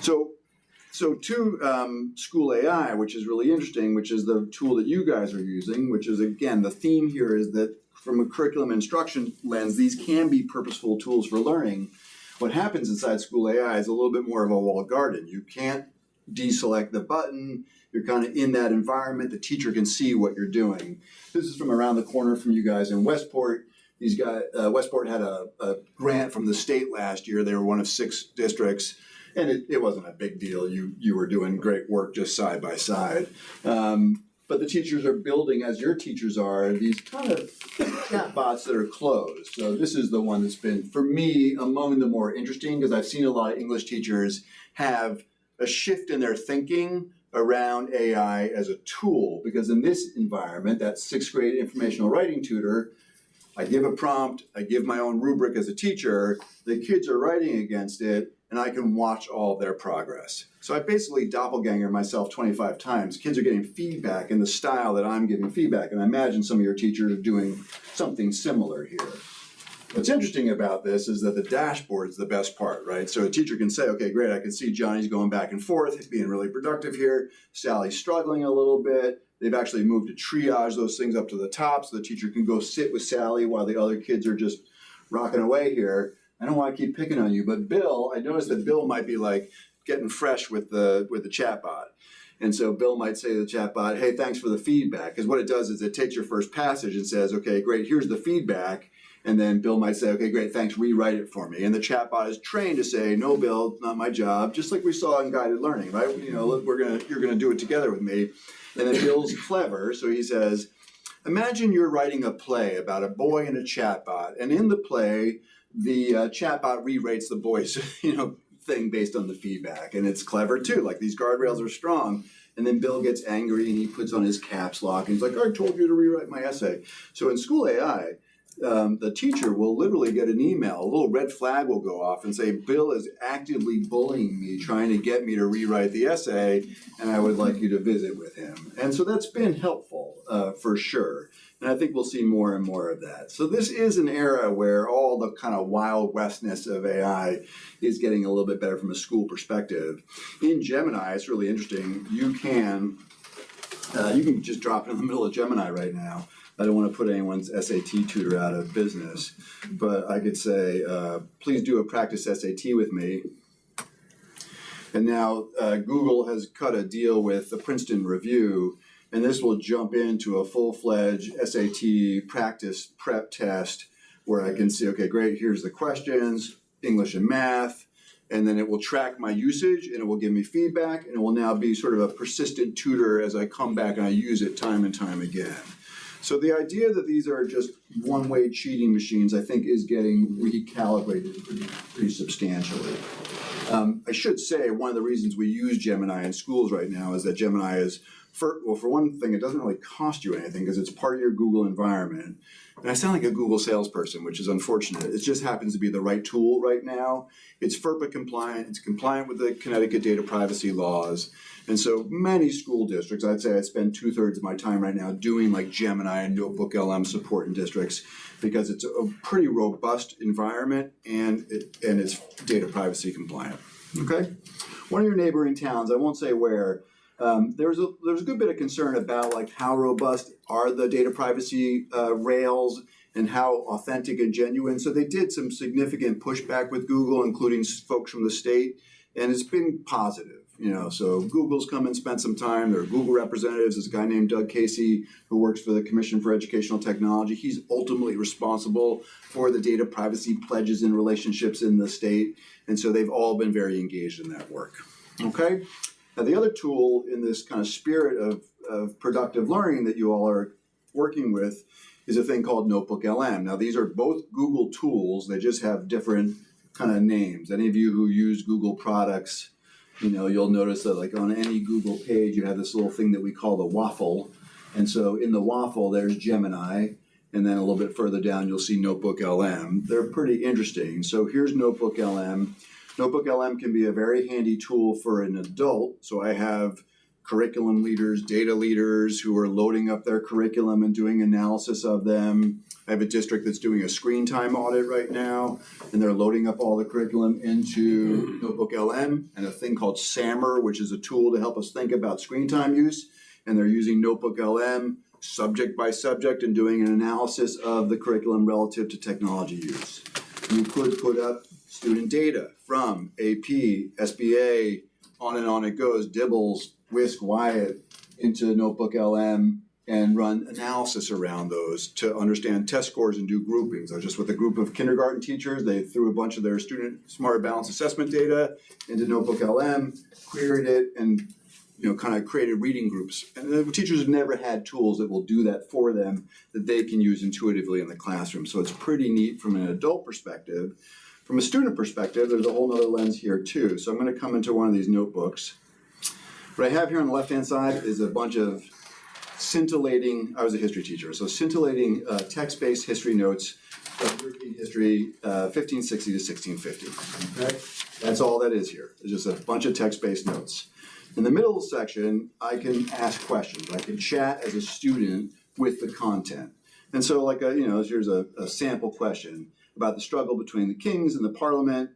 So to School AI, which is really interesting, which is the tool that you guys are using, which is, again, the theme here is that from a curriculum instruction lens, these can be purposeful tools for learning. What happens inside School AI is a little bit more of a walled garden. You can't deselect the button. You're kind of in that environment. The teacher can see what you're doing. This is from around the corner from you guys in Westport. These guys, Westport had a grant from the state last year. They were one of 6 districts, and it wasn't a big deal. You were doing great work just side by side. but the teachers are building, as your teachers are, these kind of bots that are closed. So this is the one that's been, for me, among the more interesting, because I've seen a lot of English teachers have a shift in their thinking around AI as a tool, because in this environment, that 6th grade informational writing tutor, I give a prompt, I give my own rubric as a teacher, the kids are writing against it, and I can watch all of their progress. So I basically doppelganger myself 25 times. Kids are getting feedback in the style that I'm giving feedback, and I imagine some of your teachers are doing something similar here. What's interesting about this is that the dashboard is the best part, right? So a teacher can say, okay, great, I can see Johnny's going back and forth, he's being really productive here, Sally's struggling a little bit. They've actually moved to triage those things up to the top so the teacher can go sit with Sally while the other kids are just rocking away here. I don't want to keep picking on you, but Bill, I noticed that Bill might be like getting fresh with the chatbot. And so Bill might say to the chatbot, hey, thanks for the feedback. Because what it does is it takes your first passage and says, okay, great, here's the feedback. And then Bill might say, okay, great, thanks, rewrite it for me. And the chatbot is trained to say, no, Bill, not my job, just like we saw in guided learning, right? You know, you're gonna do it together with me. And then Bill's clever, so he says, imagine you're writing a play about a boy and a chatbot, and in the play, the chatbot rewrites the boy's, thing based on the feedback, and it's clever too. Like these guardrails are strong. And then Bill gets angry and he puts on his caps lock and he's like, I told you to rewrite my essay. So in school AI, the teacher will literally get an email, a little red flag will go off and say, Bill is actively bullying me, trying to get me to rewrite the essay, and I would like you to visit with him. And so that's been helpful for sure. And I think we'll see more and more of that. So this is an era where all the kind of wild westness of AI is getting a little bit better from a school perspective. In Gemini, it's really interesting. You can just drop it in the middle of Gemini right now. I don't want to put anyone's SAT tutor out of business, but I could say, please do a practice SAT with me. And now Google has cut a deal with the Princeton Review, and this will jump into a full-fledged SAT practice prep test where I can see, okay, great, here's the questions, English and math, and then it will track my usage and it will give me feedback, and it will now be sort of a persistent tutor as I come back and I use it time and time again. So the idea that these are just one-way cheating machines, I think, is getting recalibrated pretty substantially. I should say one of the reasons we use Gemini in schools right now is that Gemini is, for one thing, it doesn't really cost you anything because it's part of your Google environment. And I sound like a Google salesperson, which is unfortunate. It just happens to be the right tool right now. It's FERPA compliant. It's compliant with the Connecticut data privacy laws. And so many school districts, I'd say I spend 2/3 of my time right now doing like Gemini and Notebook LM support in districts because it's a pretty robust environment and it's data privacy compliant. Okay? One of your neighboring towns, I won't say where, there's a good bit of concern about like how robust are the data privacy rails and how authentic and genuine. So they did some significant pushback with Google, including folks from the state, and it's been positive. So Google's come and spent some time. There are Google representatives. There's a guy named Doug Casey who works for the Commission for Educational Technology. He's ultimately responsible for the data privacy pledges and relationships in the state. And so they've all been very engaged in that work. Okay? Now the other tool in this kind of spirit of productive learning that you all are working with is a thing called Notebook LM. Now these are both Google tools. They just have different kind of names. Any of you who use Google products, you'll notice that like on any Google page, you have this little thing that we call the waffle. And so in the waffle, there's Gemini. And then a little bit further down, you'll see Notebook LM. They're pretty interesting. So here's Notebook LM. Notebook LM can be a very handy tool for an adult. So I have curriculum leaders, data leaders who are loading up their curriculum and doing analysis of them. I have a district that's doing a screen time audit right now, and they're loading up all the curriculum into Notebook LM and a thing called SAMR, which is a tool to help us think about screen time use. And they're using Notebook LM subject by subject and doing an analysis of the curriculum relative to technology use. You could put up student data from AP, SBA, on it goes, Dibbles, Whisk, Wyatt, into Notebook LM and run analysis around those to understand test scores and do groupings. I was just with a group of kindergarten teachers. They threw a bunch of their student smart balance assessment data into Notebook LM, queried it, and kind of created reading groups. And the teachers have never had tools that will do that for them that they can use intuitively in the classroom. So it's pretty neat from an adult perspective. From a student perspective, there's a whole nother lens here too. So I'm going to come into one of these notebooks. What I have here on the left-hand side is a bunch of scintillating, I was a history teacher, so scintillating text-based history notes of European history, 1560 to 1650. Okay? That's all that is here. It's just a bunch of text-based notes. In the middle section, I can ask questions. I can chat as a student with the content. And so like, here's a sample question about the struggle between the kings and the parliament.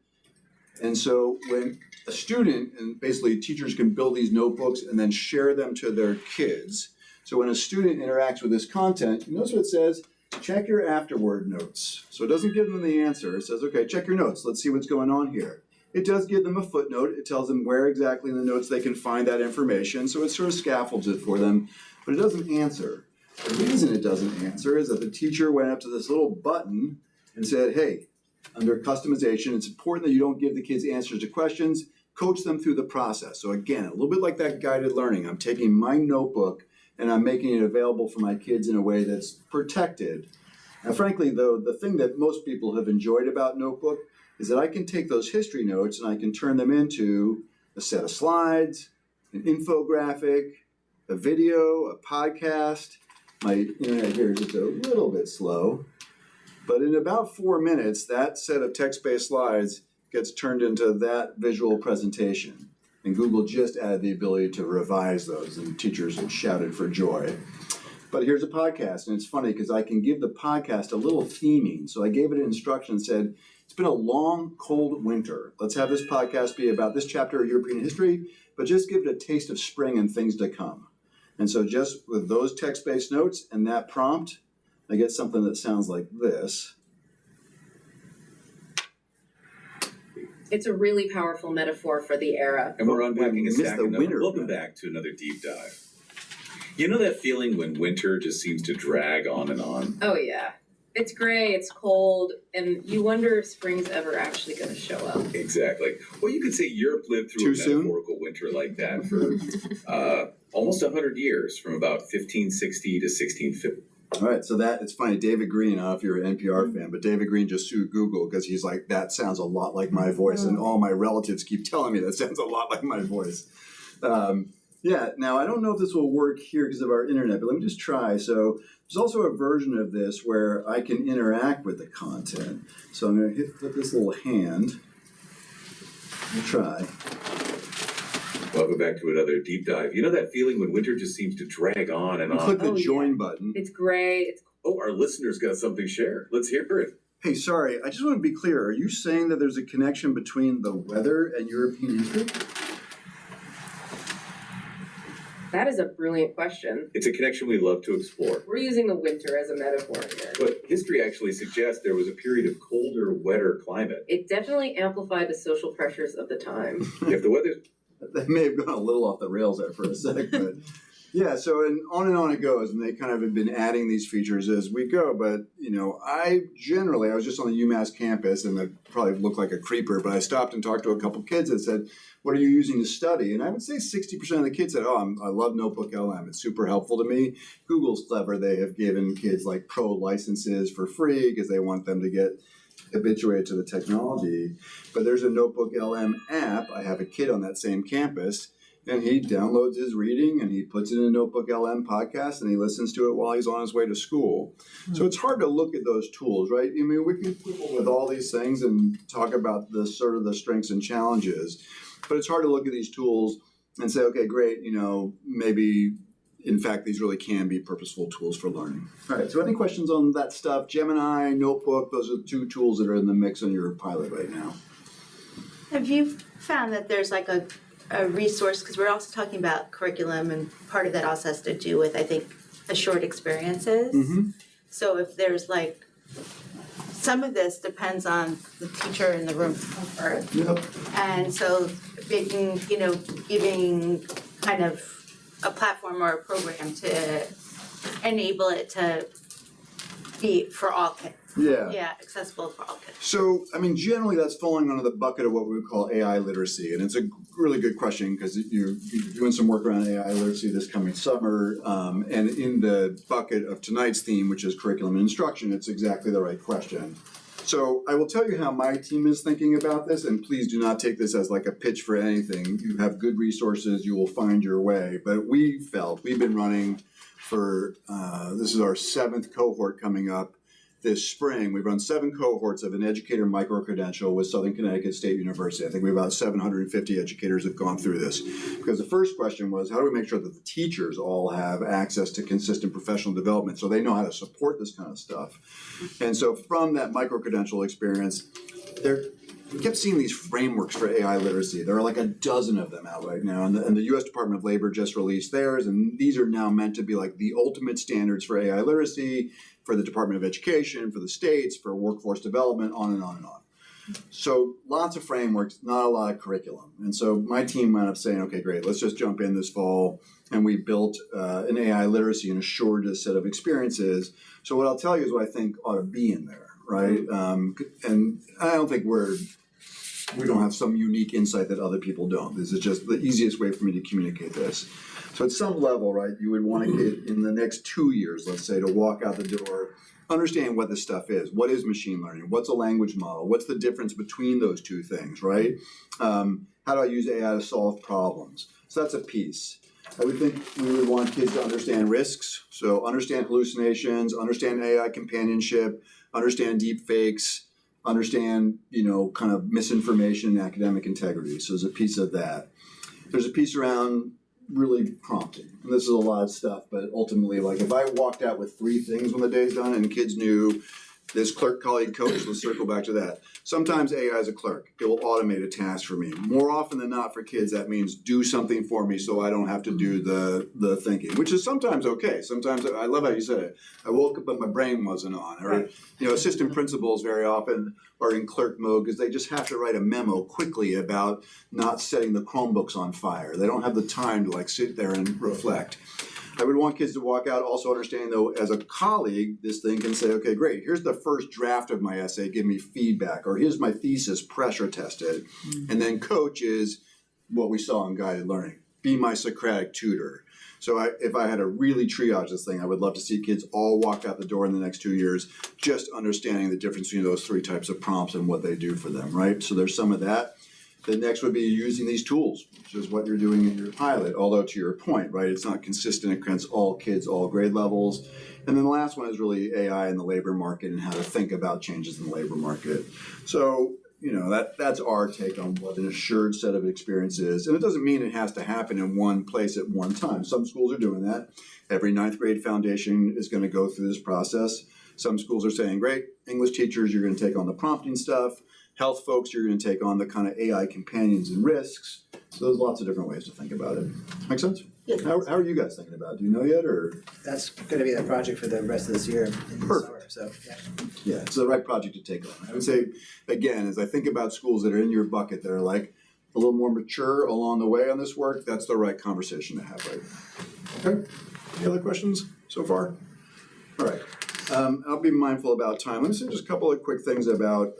And so when a student, and basically teachers can build these notebooks and then share them to their kids. So when a student interacts with this content, you notice what it says? Check your afterward notes. So it doesn't give them the answer. It says, okay, check your notes. Let's see what's going on here. It does give them a footnote. It tells them where exactly in the notes they can find that information. So it sort of scaffolds it for them, but it doesn't answer. The reason it doesn't answer is that the teacher went up to this little button and said, hey, under customization, it's important that you don't give the kids answers to questions, coach them through the process. So again, a little bit like that guided learning. I'm taking my notebook and I'm making it available for my kids in a way that's protected. And frankly, though, the thing that most people have enjoyed about Notebook is that I can take those history notes and I can turn them into a set of slides, an infographic, a video, a podcast. My internet here is just a little bit slow. But in about 4 minutes, that set of text-based slides gets turned into that visual presentation. And Google just added the ability to revise those, and teachers shouted for joy. But here's a podcast, and it's funny because I can give the podcast a little theming. So I gave it an instruction and said, it's been a long, cold winter. Let's have this podcast be about this chapter of European history, but just give it a taste of spring and things to come. And so just with those text-based notes and that prompt, I get something that sounds like this. It's a really powerful metaphor for the era. And we're unpacking a stack of winter. Welcome back to another deep dive. You know that feeling when winter just seems to drag on and on? Oh yeah. It's gray, it's cold, and you wonder if spring's ever actually going to show up. Exactly. Well, you could say Europe lived through a metaphorical winter like that for almost 100 years, from about 1560 to 1650. All right, so it's funny, David Green, I don't know if you're an NPR fan, but David Green just sued Google because he's like, that sounds a lot like my voice, and all my relatives keep telling me that sounds a lot like my voice. Yeah, now I don't know if this will work here because of our internet, but let me just try. So there's also a version of this where I can interact with the content. So I'm going to click this little hand and try. Welcome back to another deep dive. You know that feeling when winter just seems to drag on and on? Click the join button. It's gray. Oh, our listeners got something to share. Let's hear it. Hey, sorry, I just want to be clear. Are you saying that there's a connection between the weather and European history? That is a brilliant question. It's a connection we love to explore. We're using the winter as a metaphor here. But history actually suggests there was a period of colder, wetter climate. It definitely amplified the social pressures of the time. If the weather... That may have gone a little off the rails there for a sec, but yeah, so and on it goes, and they kind of have been adding these features as we go. But I was just on the UMass campus, and I probably looked like a creeper, but I stopped and talked to a couple kids that said, what are you using to study? And I would say 60% of the kids said, I love Notebook LM. It's super helpful to me. Google's clever. They have given kids like pro licenses for free because they want them to get habituated to the technology. But there's a Notebook LM app. I have a kid on that same campus, and he downloads his reading and he puts it in a Notebook LM podcast and he listens to it while he's on his way to school. So it's hard to look at those tools, right? I mean, we can quibble with all these things and talk about the sort of the strengths and challenges, but it's hard to look at these tools and say, okay, great, maybe in fact, these really can be purposeful tools for learning. All right, so any questions on that stuff? Gemini, Notebook, those are the two tools that are in the mix on your pilot right now. Have you found that there's like a resource, because we're also talking about curriculum, and part of that also has to do with, I think, assured experiences. Mm-hmm. So if there's like, some of this depends on the teacher in the room comfort. Yep. And so making, giving kind of a platform or a program to enable it to be for all kids. Yeah, accessible for all kids. So, I mean, generally that's falling under the bucket of what we would call AI literacy. And it's a really good question because you're doing some work around AI literacy this coming summer. And in the bucket of tonight's theme, which is curriculum and instruction, it's exactly the right question. So I will tell you how my team is thinking about this, and please do not take this as like a pitch for anything. You have good resources, you will find your way. But we've been running for, this is our 7th cohort coming up this spring. We've run 7 cohorts of an educator micro-credential with Southern Connecticut State University. I think we have about 750 educators have gone through this. Because the first question was, how do we make sure that the teachers all have access to consistent professional development so they know how to support this kind of stuff? And so from that micro-credential experience, we kept seeing these frameworks for AI literacy. There are like a dozen of them out right now, and the U.S. Department of Labor just released theirs, and these are now meant to be like the ultimate standards for AI literacy, for the Department of Education, for the states, for workforce development, on and on and on. So lots of frameworks, not a lot of curriculum. And so my team wound up saying, okay, great, let's just jump in this fall. And we built an AI literacy and assured a set of experiences. So what I'll tell you is what I think ought to be in there, right? And I don't think we don't have some unique insight that other people don't. This is just the easiest way for me to communicate this. So at some level, right, you would want to get in the next 2 years, let's say, to walk out the door, understand what this stuff is. What is machine learning? What's a language model? What's the difference between those two things, right? How do I use AI to solve problems? So that's a piece. I would think we would want kids to understand risks. So understand hallucinations, understand AI companionship, understand deep fakes, understand, kind of misinformation and academic integrity. So there's a piece of that. There's a piece around really prompting. And this is a lot of stuff, but ultimately, like if I walked out with 3 things when the day's done and kids knew this clerk, colleague, coach, let's circle back to that. Sometimes AI is a clerk. It will automate a task for me. More often than not for kids, that means do something for me so I don't have to do the thinking, which is sometimes okay. Sometimes, I love how you said it. I woke up but my brain wasn't on. Or, assistant principals very often are in clerk mode because they just have to write a memo quickly about not setting the Chromebooks on fire. They don't have the time to sit there and reflect. I would want kids to walk out also understanding, though, as a colleague, this thing can say, okay, great, here's the first draft of my essay, give me feedback, or here's my thesis, pressure tested. And then coach is what we saw in guided learning, be my Socratic tutor. So if I had to really triage this thing, I would love to see kids all walk out the door in the next 2 years just understanding the difference between those 3 types of prompts and what they do for them, right? So there's some of that. The next would be using these tools, which is what you're doing in your pilot, although to your point, right, it's not consistent across all kids, all grade levels. And then the last one is really AI in the labor market and how to think about changes in the labor market. So, that's our take on what an assured set of experiences. And it doesn't mean it has to happen in one place at one time. Some schools are doing that. Every 9th grade foundation is going to go through this process. Some schools are saying, great, English teachers, you're going to take on the prompting stuff. Health folks, you're going to take on the kind of AI companions and risks. So there's lots of different ways to think about it. Make sense? Yes. How are you guys thinking about it? Do you know yet, or? That's going to be the project for the rest of this year. Perfect. Summer, so, yeah, it's the right project to take on. I would say, again, as I think about schools that are in your bucket that are like a little more mature along the way on this work, that's the right conversation to have right now. Okay. Any other questions so far? All right. I'll be mindful about time. Let me say just a couple of quick things about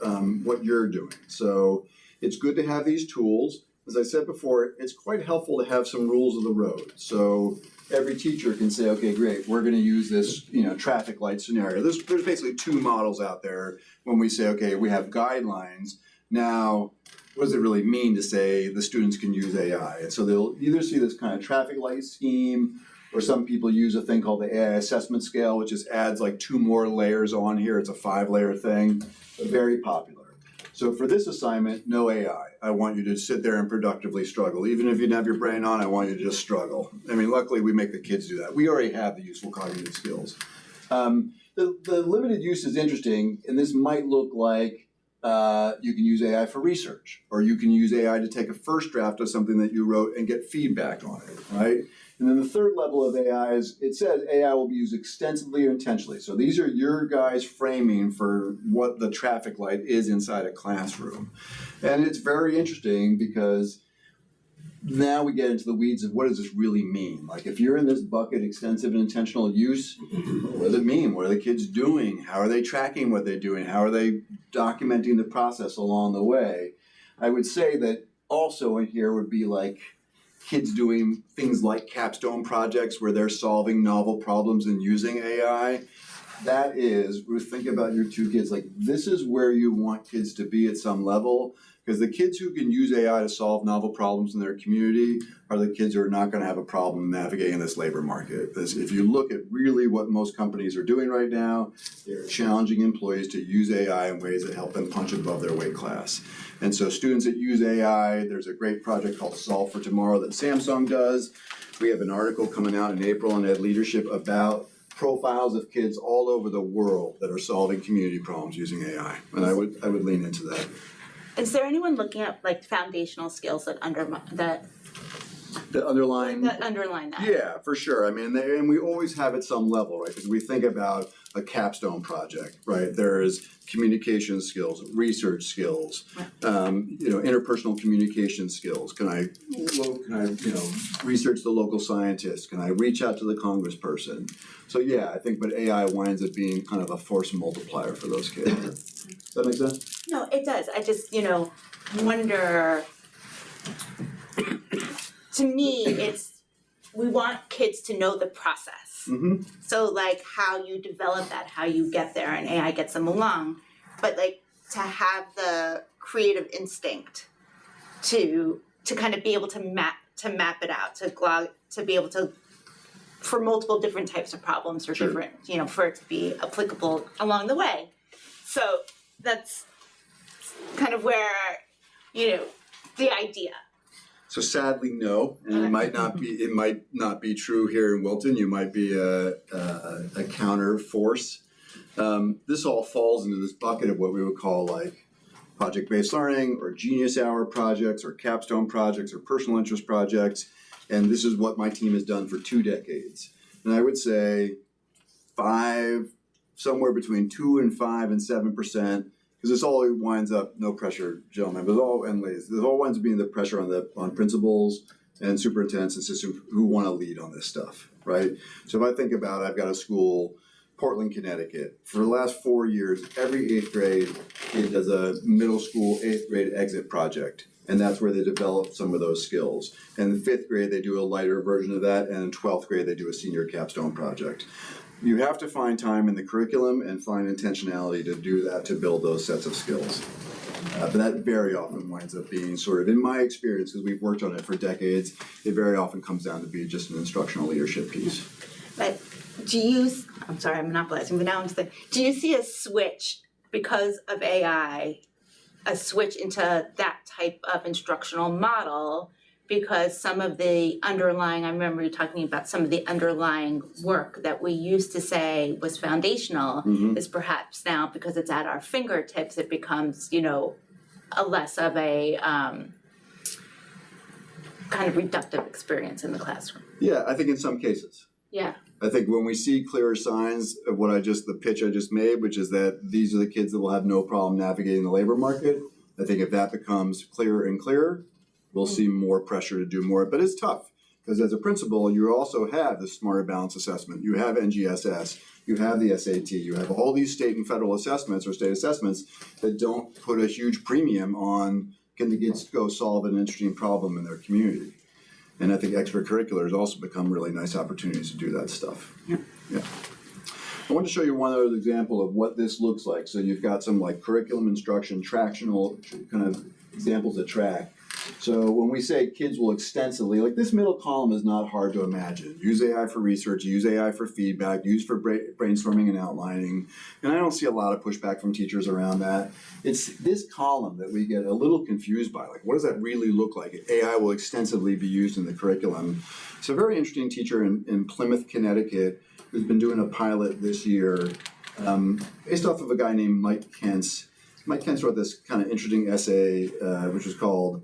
what you're doing. So it's good to have these tools. As I said before, it's quite helpful to have some rules of the road. So every teacher can say, okay, great, we're going to use this, traffic light scenario. There's basically 2 models out there when we say, okay, we have guidelines. Now, what does it really mean to say the students can use AI? And so they'll either see this kind of traffic light scheme, or some people use a thing called the AI assessment scale, which just adds 2 more layers on here. It's a 5-layer thing, very popular. So for this assignment, no AI. I want you to sit there and productively struggle. Even if you didn't have your brain on, I want you to just struggle. I mean, luckily we make the kids do that. We already have the useful cognitive skills. The limited use is interesting, and this might look like you can use AI for research, or you can use AI to take a first draft of something that you wrote and get feedback on it, right? And then the third level of AI is, it says AI will be used extensively or intentionally. So these are your guys' framing for what the traffic light is inside a classroom. And it's very interesting because now we get into the weeds of what does this really mean? Like if you're in this bucket, extensive and intentional use, what does it mean? What are the kids doing? How are they tracking what they're doing? How are they documenting the process along the way? I would say that also in here would be like kids doing things like capstone projects where they're solving novel problems and using AI. That is, Ruth, think about your two kids, like this is where you want kids to be at some level, because the kids who can use AI to solve novel problems in their community are the kids who are not going to have a problem navigating this labor market. If you look at really what most companies are doing right now, they're challenging employees to use AI in ways that help them punch above their weight class. And so students that use AI, there's a great project called Solve for Tomorrow that Samsung does. We have an article coming out in April in Ed Leadership about profiles of kids all over the world that are solving community problems using AI. And I would lean into that. Is there anyone looking at like foundational skills that underline that? The underlying. That underline that. Yeah, for sure. I mean, and we always have at some level, right? Because we think about a capstone project, right? There is communication skills, research skills, interpersonal communication skills. Can I research the local scientist? Can I reach out to the congressperson? So yeah, I think, but AI winds up being kind of a force multiplier for those kids. Does that make sense? No, it does. I just, wonder. To me, we want kids to know the process. Mm-hmm. So like how you develop that, how you get there, and AI gets them along. But like to have the creative instinct to kind of be able to map it out, to be able to, for multiple different types of problems or Sure. different, for it to be applicable along the way. So that's kind of where, the idea. So sadly, no, and it might not be true here in Wilton. You might be a counter force. This all falls into this bucket of what we would call like project-based learning or genius hour projects or capstone projects or personal interest projects. And this is what my team has done for 2 decades. And I would say somewhere between 2 and 5 and 7%. Because this all winds up, no pressure, gentlemen, and ladies, this all winds up being the pressure on principals and superintendents and systems who want to lead on this stuff, right? So if I think about it, I've got a school, Portland, Connecticut. For the last 4 years, every 8th grade kid does a middle school 8th grade exit project. And that's where they develop some of those skills. And in 5th grade, they do a lighter version of that. And in 12th grade, they do a senior capstone project. You have to find time in the curriculum and find intentionality to do that, to build those sets of skills. But that very often winds up being sort of, in my experience, because we've worked on it for decades, it very often comes down to be just an instructional leadership piece. But I'm sorry, I'm monopolizing, but now I'm saying, do you see a switch because of AI, a switch into that type of instructional model? Because some of the underlying, I remember you talking about some of the underlying work that we used to say was foundational is perhaps now, because it's at our fingertips, it becomes, a less of a kind of reductive experience in the classroom. Yeah, I think in some cases. Yeah. I think when we see clearer signs of the pitch I just made, which is that these are the kids that will have no problem navigating the labor market, I think if that becomes clearer and clearer, we'll see more pressure to do more. But it's tough, because as a principal, you also have the Smarter Balance Assessment. You have NGSS. You have the SAT. You have all these state and federal assessments or state assessments that don't put a huge premium on can the kids go solve an interesting problem in their community. And I think extracurriculars also become really nice opportunities to do that stuff. Yeah. I want to show you one other example of what this looks like. So you've got some like curriculum instruction, tractional kind of examples of track. So when we say kids will extensively, like this middle column is not hard to imagine. Use AI for research, use AI for feedback, use for brainstorming and outlining. And I don't see a lot of pushback from teachers around that. It's this column that we get a little confused by. Like, what does that really look like? AI will extensively be used in the curriculum. It's a very interesting teacher in Plymouth, Connecticut, who's been doing a pilot this year based off of a guy named Mike Kentz. Mike Kentz wrote this kind of interesting essay, which was called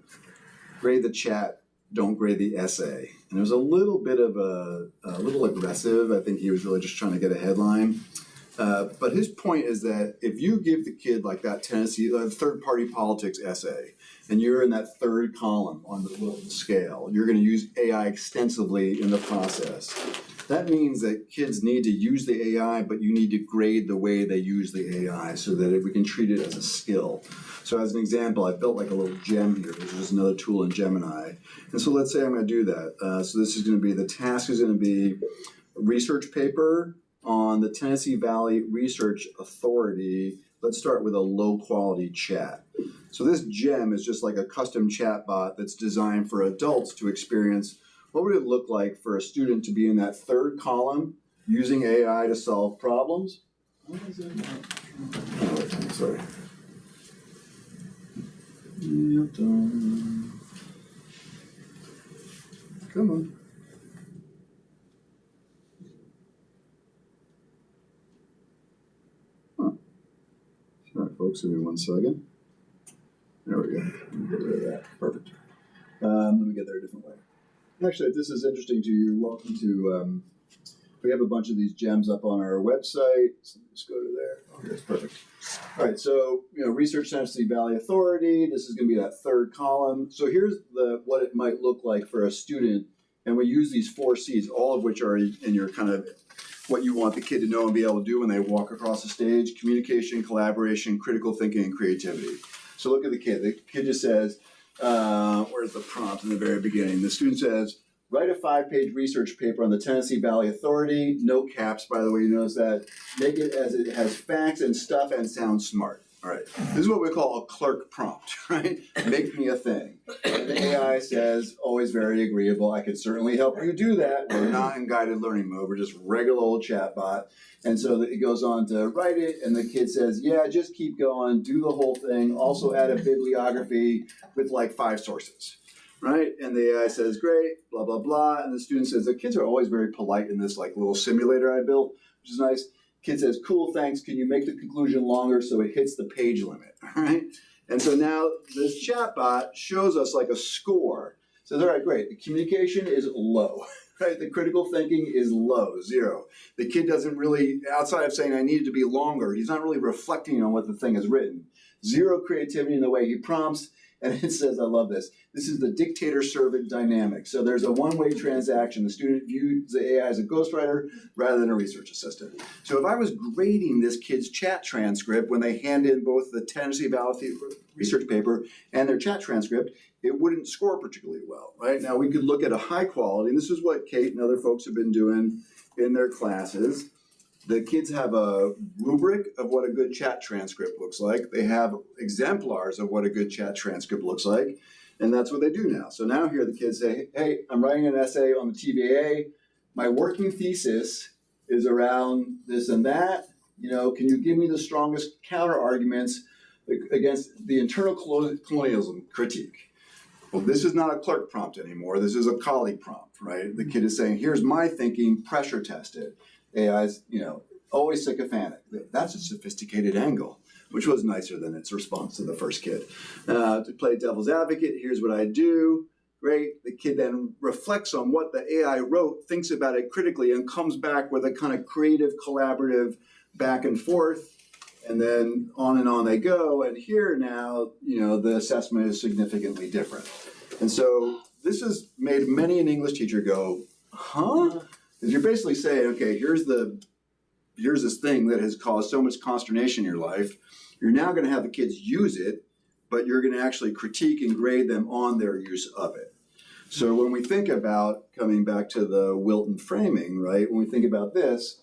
Grade the Chat, Don't Grade the Essay. And it was a little bit of a little aggressive. I think he was really just trying to get a headline. But his point is that if you give the kid like that Tennessee third-party politics essay, and you're in that third column on the Wilton scale, you're going to use AI extensively in the process. That means that kids need to use the AI, but you need to grade the way they use the AI so that we can treat it as a skill. So as an example, I built like a little gem here, which is just another tool in Gemini. And so let's say I'm going to do that. So this is going to be, the task is going to be a research paper on the Tennessee Valley Research Authority. Let's start with a low quality chat. So this gem is just like a custom chat bot that's designed for adults to experience what would it look like for a student to be in that third column using AI to solve problems. Why is that not? Oh, sorry. Come on. All right, folks, give me 1 second. There we go. Get rid of that. Perfect. Let me get there a different way. Actually, if this is interesting to you, you're welcome to. We have a bunch of these gems up on our website. So just go to there. Okay, that's perfect. All right, so Research Tennessee Valley Authority. This is going to be that third column. So here's what it might look like for a student, and we use these 4 C's, all of which are in your kind of what you want the kid to know and be able to do when they walk across the stage: communication, collaboration, critical thinking, and creativity. So look at the kid. The kid just says, where's the prompt in the very beginning? The student says, write a 5-page research paper on the Tennessee Valley Authority. No caps, by the way, you notice that. Make it as it has facts and stuff and sounds smart. All right, this is what we call a clerk prompt, right? Make me a thing. And the AI says, always very agreeable. I could certainly help you do that. We're not in guided learning mode. We're just regular old chatbot. And so it goes on to write it, and the kid says, yeah, just keep going, do the whole thing. Also add a bibliography with like 5 sources, right? And the AI says, great, blah, blah, blah. And the student says, the kids are always very polite in this like little simulator I built, which is nice. Kid says, cool, thanks. Can you make the conclusion longer so it hits the page limit, all right? And so now this chatbot shows us like a score. Says, all right, great. The communication is low, right? The critical thinking is low, 0. The kid doesn't really, outside of saying I need it to be longer, he's not really reflecting on what the thing has written. 0 creativity in the way he prompts. And it says, I love this. This is the dictator-servant dynamic. So there's a one-way transaction. The student views the AI as a ghostwriter rather than a research assistant. So if I was grading this kid's chat transcript when they hand in both the Tennessee Valley research paper and their chat transcript, it wouldn't score particularly well, right? Now we could look at a high quality, and this is what Kate and other folks have been doing in their classes. The kids have a rubric of what a good chat transcript looks like. They have exemplars of what a good chat transcript looks like. And that's what they do now. So now here the kids say, hey, I'm writing an essay on the TVA. My working thesis is around this and that. Can you give me the strongest counter arguments against the internal colonialism critique? Well, this is not a clerk prompt anymore. This is a colleague prompt, right? The kid is saying, here's my thinking, pressure test it. AI's, always sycophantic. That's a sophisticated angle, which was nicer than its response to the first kid. To play devil's advocate, here's what I do. Great. The kid then reflects on what the AI wrote, thinks about it critically, and comes back with a kind of creative, collaborative back and forth. And then on they go. And here now, the assessment is significantly different. And so this has made many an English teacher go, huh? Because you're basically saying, okay, here's this thing that has caused so much consternation in your life. You're now going to have the kids use it, but you're going to actually critique and grade them on their use of it. So when we think about, coming back to the Wilton framing, right, when we think about this,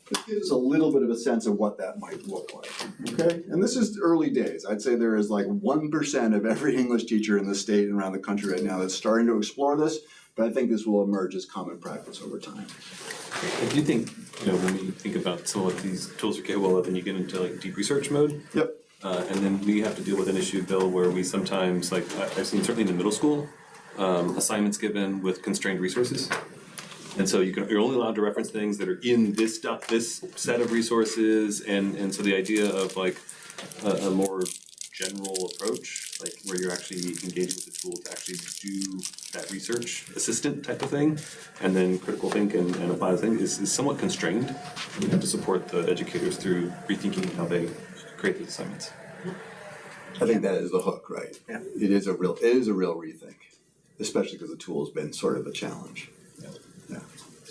it gives us a little bit of a sense of what that might look like, okay? And this is early days. I'd say there is like 1% of every English teacher in the state and around the country right now that's starting to explore this, but I think this will emerge as common practice over time. I do think, when we think about some of these tools are capable of, and you get into like deep research mode. Yep. And then we have to deal with an issue, Bill, where we sometimes, like I've seen certainly in the middle school, assignments given with constrained resources. And so you're only allowed to reference things that are in this set of resources, and so the idea of like a more general approach, like where you're actually engaging with the tool to actually do that research assistant type of thing, and then critical think and apply the thing is somewhat constrained. You have to support the educators through rethinking how they create these assignments. I think that is the hook, right? Yeah. It is a real rethink, especially because the tool has been sort of a challenge. Yeah.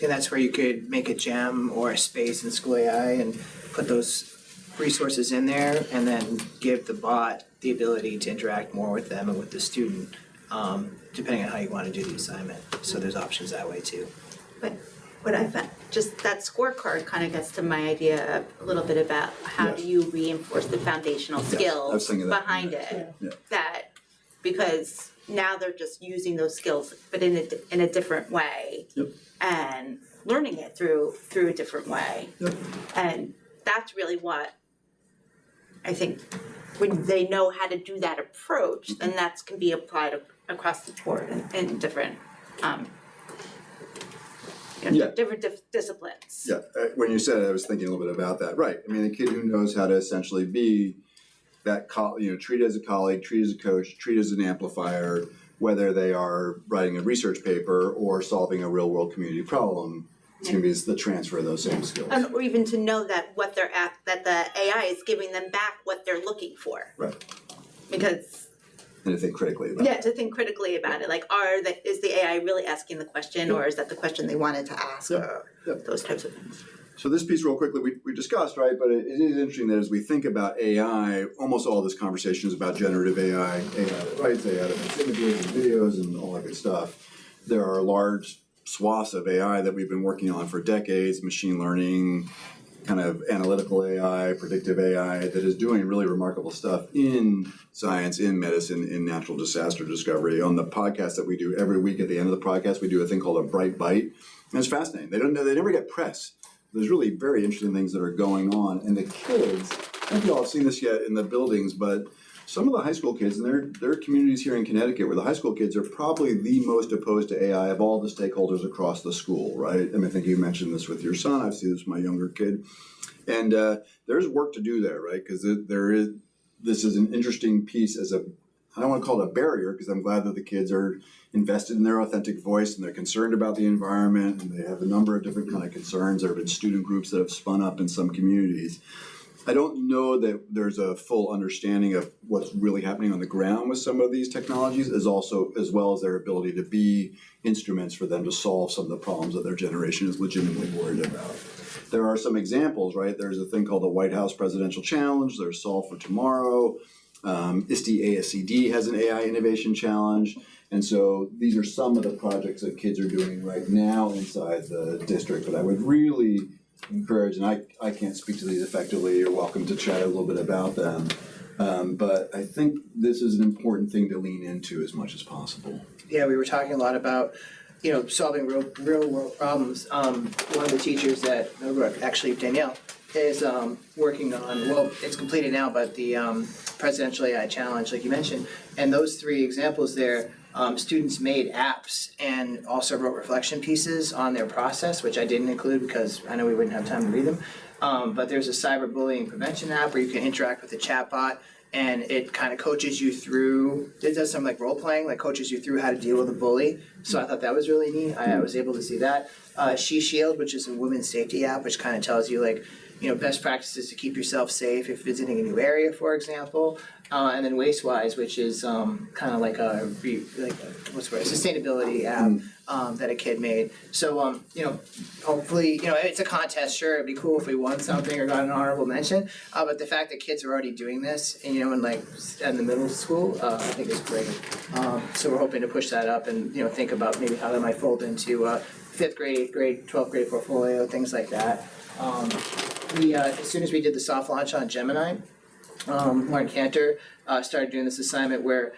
And that's where you could make a gem or a space in School AI and put those resources in there and then give the bot the ability to interact more with them and with the student, depending on how you want to do the assignment. So there's options that way too. But what I found, just that scorecard kind of gets to my idea a little bit about how do you reinforce the foundational I was skills thinking that. behind it. Yeah. That, because now they're just using those skills, but in a different way. Yep. And learning it through a different way. Yep. And that's really what I think, when they know how to do that approach, then that can be applied across the board in different different disciplines. Yeah, when you said it, I was thinking a little bit about that. Right. I mean, a kid who knows how to essentially be that, treat as a colleague, treat as a coach, treat as an amplifier, whether they are writing a research paper or solving a real world community problem. It's going to be the transfer of those same skills. Or even to know that what they're that the AI is giving them back what they're looking for. Right. Because. And to think critically about it. Yeah, to think critically about it. Like, is the AI really asking the question, or is that the question they wanted to ask? Those types of things. So this piece, real quickly, we discussed, right? But it is interesting that as we think about AI, almost all this conversation is about generative AI, AI that writes, AI that makes images and videos and all that good stuff. There are large swaths of AI that we've been working on for decades, machine learning, kind of analytical AI, predictive AI, that is doing really remarkable stuff in science, in medicine, in natural disaster discovery. On the podcast that we do every week, at the end of the podcast, we do a thing called a Bright Bite. And it's fascinating. They never get press. There's really very interesting things that are going on. And the kids, I don't know if you all have seen this yet in the buildings, but some of the high school kids, and there are communities here in Connecticut where the high school kids are probably the most opposed to AI of all the stakeholders across the school, right? I mean, I think you mentioned this with your son. I've seen this with my younger kid. And there's work to do there, right? Because this is an interesting piece as I don't want to call it a barrier, because I'm glad that the kids are invested in their authentic voice and they're concerned about the environment, and they have a number of different kind of concerns. There have been student groups that have spun up in some communities. I don't know that there's a full understanding of what's really happening on the ground with some of these technologies, as well as their ability to be instruments for them to solve some of the problems that their generation is legitimately worried about. There are some examples, right? There's a thing called the White House Presidential Challenge. There's Solve for Tomorrow. ISTE ASCD has an AI Innovation Challenge. And so these are some of the projects that kids are doing right now inside the district. But I would really encourage, and I can't speak to these effectively, you're welcome to chat a little bit about them. But I think this is an important thing to lean into as much as possible. Yeah, we were talking a lot about, solving real world problems. One of the teachers that, actually Danielle, is working on, well, it's completed now, but the Presidential AI Challenge, like you mentioned. And those three examples there, students made apps and also wrote reflection pieces on their process, which I didn't include because I know we wouldn't have time to read them. But there's a cyberbullying prevention app where you can interact with the chatbot, and it kind of coaches you through, it does some like role playing, like coaches you through how to deal with a bully. So I thought that was really neat. I was able to see that. She Shield, which is a women's safety app, which kind of tells you like, best practices to keep yourself safe if visiting a new area, for example. And then WasteWise, which is kind of like a sustainability app that a kid made. So hopefully, it's a contest. Sure, it'd be cool if we won something or got an honorable mention. But the fact that kids are already doing this, in the middle school, I think is great. So we're hoping to push that up and think about maybe how that might fold into 5th grade, 8th grade, 12th grade portfolio, things like that. As soon as we did the soft launch on Gemini, Lauren Cantor started doing this assignment where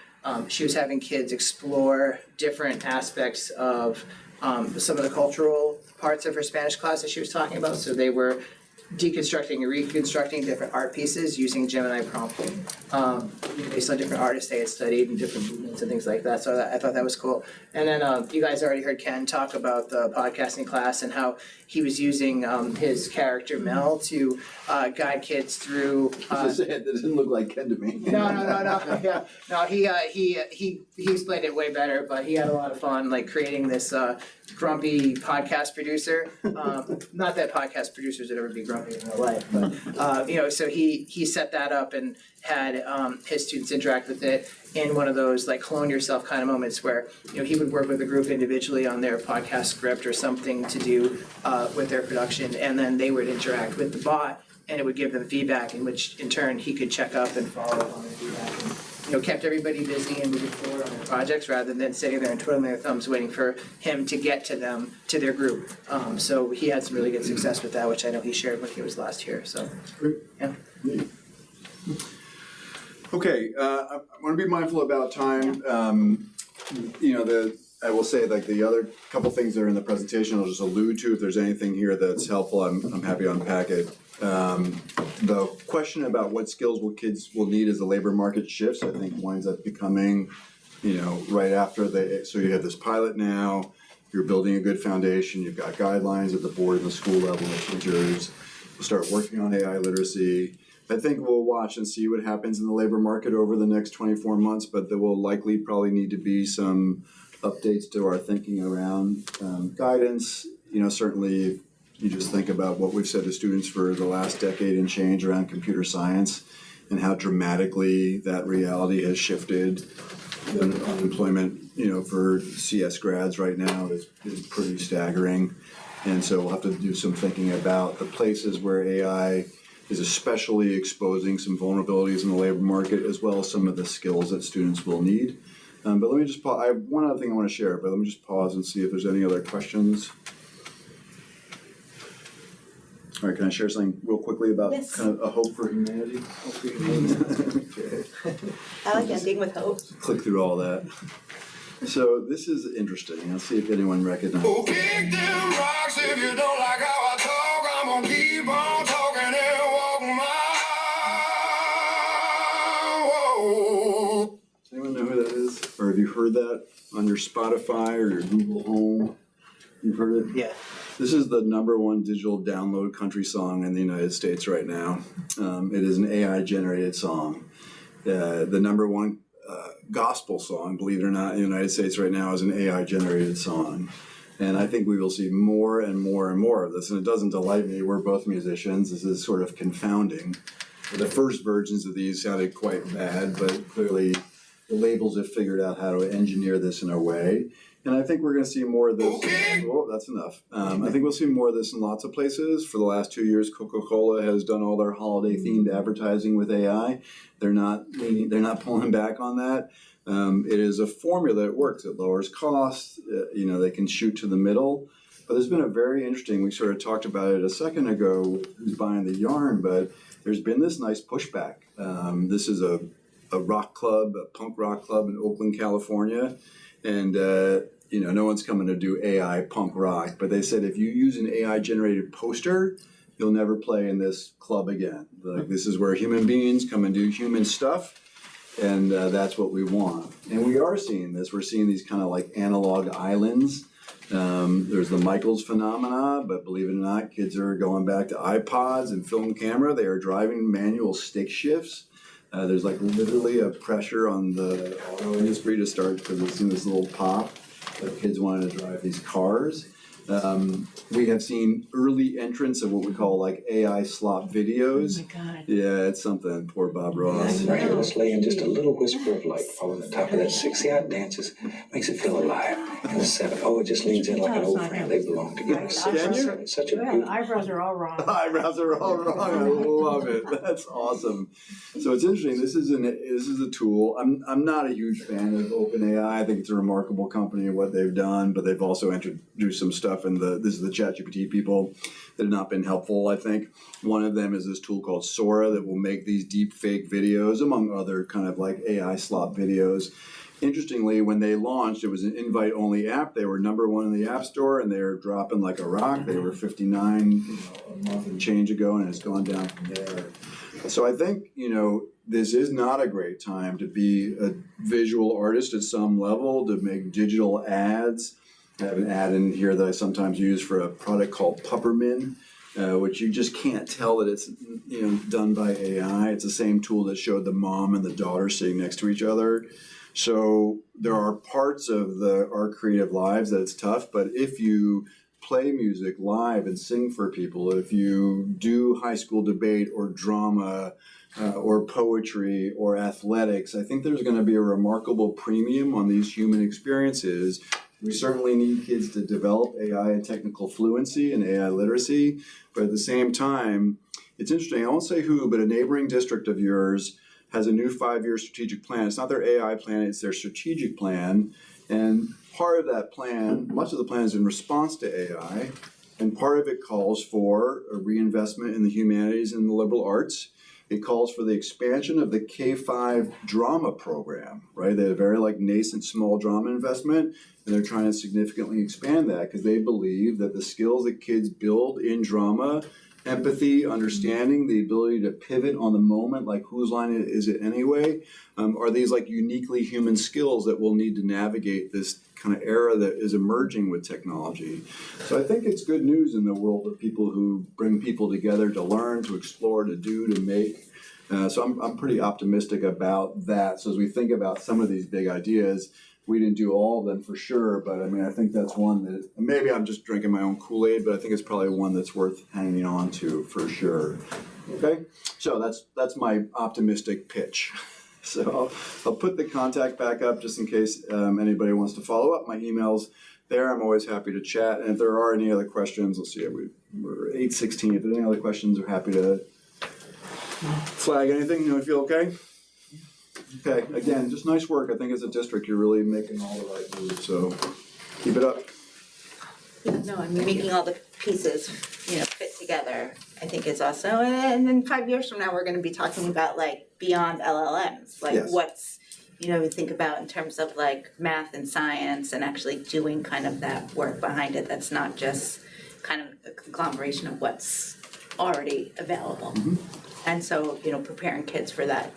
she was having kids explore different aspects of some of the cultural parts of her Spanish class that she was talking about. So they were deconstructing and reconstructing different art pieces using Gemini prompting, based on different artists they had studied and different movements and things like that. So I thought that was cool. And then you guys already heard Ken talk about the podcasting class and how he was using his character Mel to guide kids through. That doesn't look like Ken to me. No. Yeah, no. He explained it way better, but he had a lot of fun, like creating this grumpy podcast producer. Not that podcast producers would ever be grumpy in real life, but so he set that up and had his students interact with it in one of those like clone yourself kind of moments where he would work with a group individually on their podcast script or something to do with their production, and then they would interact with the bot and it would give them feedback, in which in turn he could check up and follow up on the feedback and kept everybody busy and moving forward on their projects rather than sitting there and twiddling their thumbs waiting for him to get to them, to their group. So he had some really good success with that, which I know he shared when he was last here, so, yeah. Okay, I want to be mindful about time. I will say, like, the other couple things that are in the presentation, I'll just allude to. If there's anything here that's helpful, I'm happy to unpack it. The question about what skills kids will need as the labor market shifts, I think winds up becoming, right after so you have this pilot now, you're building a good foundation, you've got guidelines at the board and the school level of teachers, we'll start working on AI literacy. I think we'll watch and see what happens in the labor market over the next 24 months, but there will likely probably need to be some updates to our thinking around guidance. Certainly you just think about what we've said to students for the last decade and change around computer science and how dramatically that reality has shifted. The unemployment, for CS grads right now is pretty staggering. And so we'll have to do some thinking about the places where AI is especially exposing some vulnerabilities in the labor market, as well as some of the skills that students will need. But let me just pause. I have one other thing I want to share, but let me just pause and see if there's any other questions. All right, can I share something real quickly about kind of a hope for humanity? Okay. I like ending with hope. Click through all that. So this is interesting. Let's see if anyone recognizes. Oh, kick them rocks if you don't like how I talk. I'm gonna keep on talking and walk my road. Does anyone know who that is? Or have you heard that on your Spotify or your Google Home? You've heard it? Yeah. This is the #1 digital download country song in the United States right now. It is an AI-generated song. The #1 gospel song, believe it or not, in the United States right now is an AI-generated song. And I think we will see more and more and more of this. And it doesn't delight me. We're both musicians. This is sort of confounding. The first versions of these sounded quite bad, but clearly the labels have figured out how to engineer this in a way. And I think we're going to see more of this. Oh, that's enough. I think we'll see more of this in lots of places. For the last 2 years, Coca-Cola has done all their holiday-themed advertising with AI. They're not pulling back on that. It is a formula that works. It lowers costs. They can shoot to the middle. But there's been a very interesting. We sort of talked about it a second ago. Who's buying the yarn? But there's been this nice pushback. This is a rock club, a punk rock club in Oakland, California. And, no one's coming to do AI punk rock, but they said if you use an AI-generated poster, you'll never play in this club again. Like, this is where human beings come and do human stuff, and that's what we want. And we are seeing this. We're seeing these kind of like analog islands. There's the Michaels phenomena, but believe it or not, kids are going back to iPods and film camera. They are driving manual stick shifts. There's like literally a pressure on the auto industry to start, because we've seen this little pop that kids wanted to drive these cars. We have seen early entrance of what we call like AI slop videos. Oh my God. Yeah, it's something. Poor Bob Ross. Miraculously, and just a little whisper of light falling on the top of that 6. See how it dances, makes it feel alive. And the 7, it just leans in like an old friend. They belong together. It's such a beautiful. Eyebrows are all wrong. Eyebrows are all wrong. I love it. That's awesome. So it's interesting. This is a tool. I'm not a huge fan of OpenAI. I think it's a remarkable company and what they've done, but they've also introduced some stuff in this is the ChatGPT people that have not been helpful. I think one of them is this tool called Sora that will make these deep fake videos, among other kind of like AI slop videos. Interestingly, when they launched, it was an invite-only app. They were #1 in the App Store, and they're dropping like a rock. They were 59 a month and change ago, and it's gone down from there. So I think, this is not a great time to be a visual artist at some level, to make digital ads. I have an ad in here that I sometimes use for a product called Puppermin, which you just can't tell that it's done by AI. It's the same tool that showed the mom and the daughter sitting next to each other. So there are parts of our creative lives that it's tough, but if you play music live and sing for people, if you do high school debate or drama or poetry or athletics, I think there's going to be a remarkable premium on these human experiences. We certainly need kids to develop AI and technical fluency and AI literacy, but at the same time, it's interesting, I won't say who, but a neighboring district of yours has a new 5-year strategic plan. It's not their AI plan, it's their strategic plan. And part of that plan, much of the plan is in response to AI, and part of it calls for a reinvestment in the humanities and the liberal arts. It calls for the expansion of the K-5 drama program, right? They have a very nascent small drama investment, and they're trying to significantly expand that because they believe that the skills that kids build in drama, empathy, understanding, the ability to pivot on the moment, like whose line is it anyway, are these uniquely human skills that we'll need to navigate this kind of era that is emerging with technology. So I think it's good news in the world of people who bring people together to learn, to explore, to do, to make. So I'm pretty optimistic about that. So as we think about some of these big ideas, we didn't do all of them for sure, but I think that's one that, maybe I'm just drinking my own Kool-Aid, but I think it's probably one that's worth hanging on to for sure. Okay, so that's my optimistic pitch. So I'll put the contact back up just in case anybody wants to follow up. My email's there. I'm always happy to chat. And if there are any other questions, let's see, we're 8:16. If there are any other questions, we're happy to flag anything. You feel okay? Okay, again, just nice work. I think as a district, you're really making all the right moves, so keep it up. Making all the pieces, fit together, I think is also, and then 5 years from now, we're gonna be talking about beyond LLMs, Yes. what's, we think about in terms of math and science and actually doing kind of that work behind it, that's not just kind of a conglomeration of what's already available. And so, preparing kids for that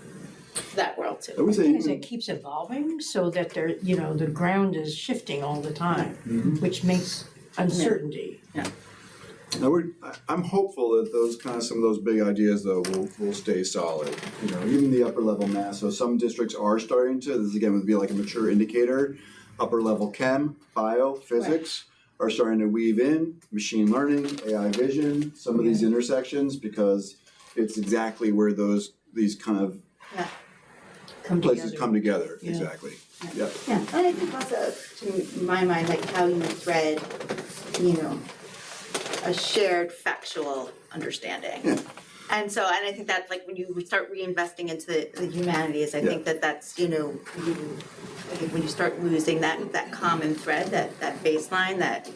world too. The thing is, it keeps evolving so that the ground is shifting all the time, which makes uncertainty. Yeah. I'm hopeful that some of those big ideas though will stay solid. Even the upper level math. So some districts are starting to. This again would be like a mature indicator. Upper level chem, bio, physics are starting to weave in machine learning, AI vision, some of these intersections because it's exactly where these kind of places come together. Yeah. Exactly. Yeah, and I think also, to my mind, how you thread, a shared factual understanding. Yeah. And I think that's when you start reinvesting into the humanities, I think that's, I think when you start losing that common thread, that baseline, that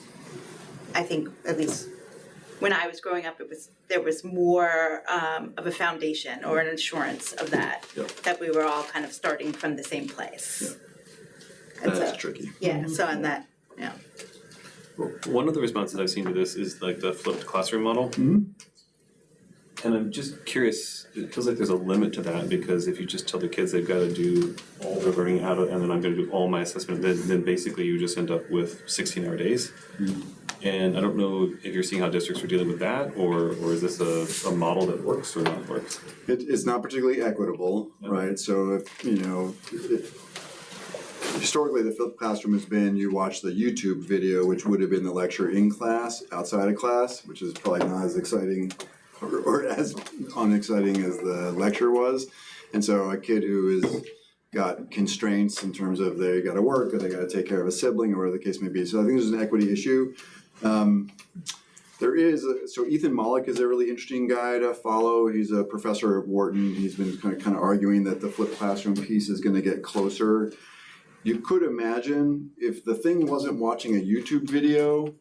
I think at least when I was growing up, there was more of a foundation or an assurance of that we were all kind of starting from the same place. Yeah. That's tricky. Yeah. So on that, One of the responses I've seen to this is the flipped classroom model. And I'm just curious, it feels like there's a limit to that because if you just tell the kids they've got to do all their learning out of, and then I'm going to do all my assessment, then basically you just end up with 16-hour days. And I don't know if you're seeing how districts are dealing with that, or is this a model that works or not works? It's not particularly equitable, right? So historically the flipped classroom has been you watch the YouTube video, which would have been the lecture in class, outside of class, which is probably not as exciting or as unexciting as the lecture was. And so a kid who has got constraints in terms of they got to work or they got to take care of a sibling or whatever the case may be. So I think there's an equity issue. There is, so Ethan Mollick is a really interesting guy to follow. He's a professor at Wharton. He's been kind of arguing that the flipped classroom piece is going to get closer. You could imagine if the thing wasn't watching a YouTube video,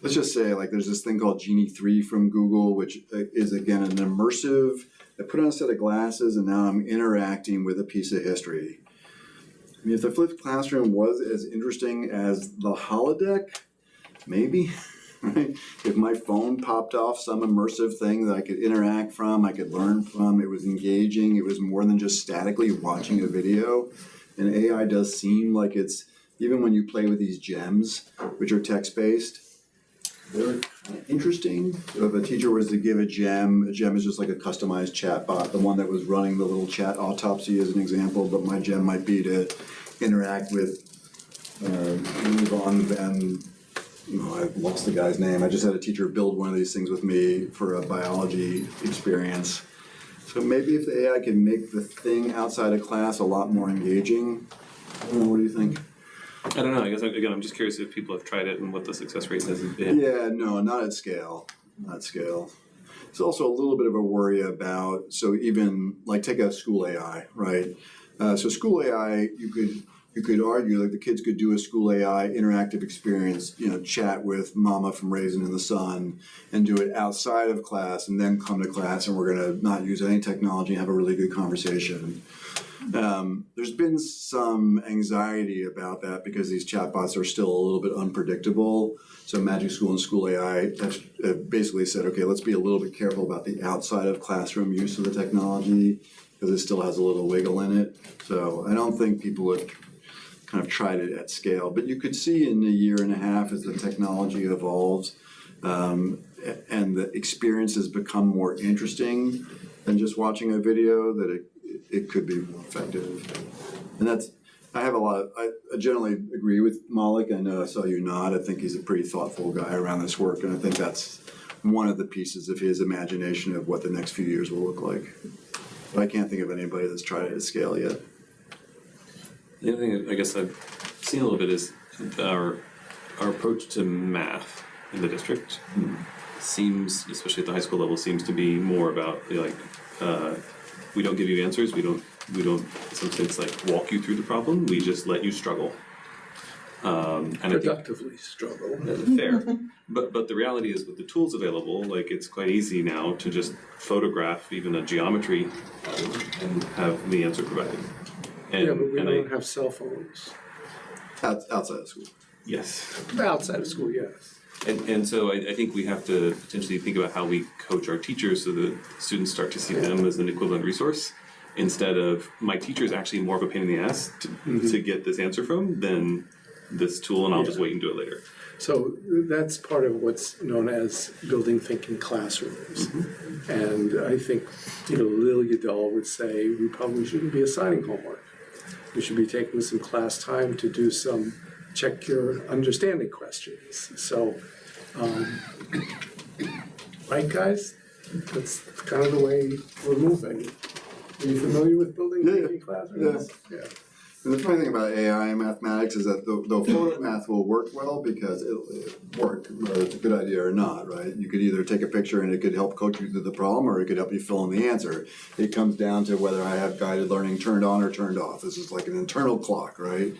let's just say there's this thing called Genie 3 from Google, which is again an immersive, I put on a set of glasses and now I'm interacting with a piece of history. I mean, if the flipped classroom was as interesting as the holodeck, maybe, right? If my phone popped off some immersive thing that I could interact from, I could learn from, it was engaging, it was more than just statically watching a video. And AI does seem like it's, even when you play with these gems, which are text-based, they're kind of interesting. So if a teacher was to give a gem is just like a customized chat bot, the one that was running the little chat autopsy as an example, but my gem might be to interact with and I've lost the guy's name. I just had a teacher build one of these things with me for a biology experience. So maybe if the AI can make the thing outside of class a lot more engaging, I don't know, what do you think? I don't know, I guess, again, I'm just curious if people have tried it and what the success rate has been. Yeah, no, not at scale, not at scale. There's also a little bit of a worry about, so even, like take a school AI, right? So school AI, you could argue like the kids could do a school AI interactive experience, chat with mama from Raisin in the Sun and do it outside of class and then come to class and we're gonna not use any technology and have a really good conversation. There's been some anxiety about that because these chatbots are still a little bit unpredictable. So Magic School and School AI have basically said, okay, let's be a little bit careful about the outside of classroom use of the technology because it still has a little wiggle in it. So I don't think people have kind of tried it at scale, but you could see in a year and a half as the technology evolves and the experiences become more interesting than just watching a video, that it could be more effective. And I generally agree with Malik. I know I saw you nod. I think he's a pretty thoughtful guy around this work, and I think that's one of the pieces of his imagination of what the next few years will look like. But I can't think of anybody that's tried it at scale yet. The other thing I guess I've seen a little bit is our approach to math in the district seems, especially at the high school level, seems to be more about we don't give you answers, we don't in some sense walk you through the problem, we just let you struggle. And productively struggle. Fair. But the reality is with the tools available, it's quite easy now to just photograph even a geometry and have the answer provided. And, yeah, but we don't have cell phones. Outside of school. Yes. Outside of school, yes. And so I think we have to potentially think about how we coach our teachers so that students start to see them as an equivalent resource instead of my teacher is actually more of a pain in the ass to get this answer from than this tool and I'll just wait and do it later. So that's part of what's known as building thinking classrooms. And I think, Lil Yadol would say we probably shouldn't be assigning homework. We should be taking some class time to do some check your understanding questions. So, right guys? That's kind of the way we're moving. Are you familiar with building thinking classrooms? Yeah. And the funny thing about AI and mathematics is that the photo math will work well because it'll work, whether it's a good idea or not, right? You could either take a picture and it could help coach you through the problem, or it could help you fill in the answer. It comes down to whether I have guided learning turned on or turned off. This is like an internal clock, right?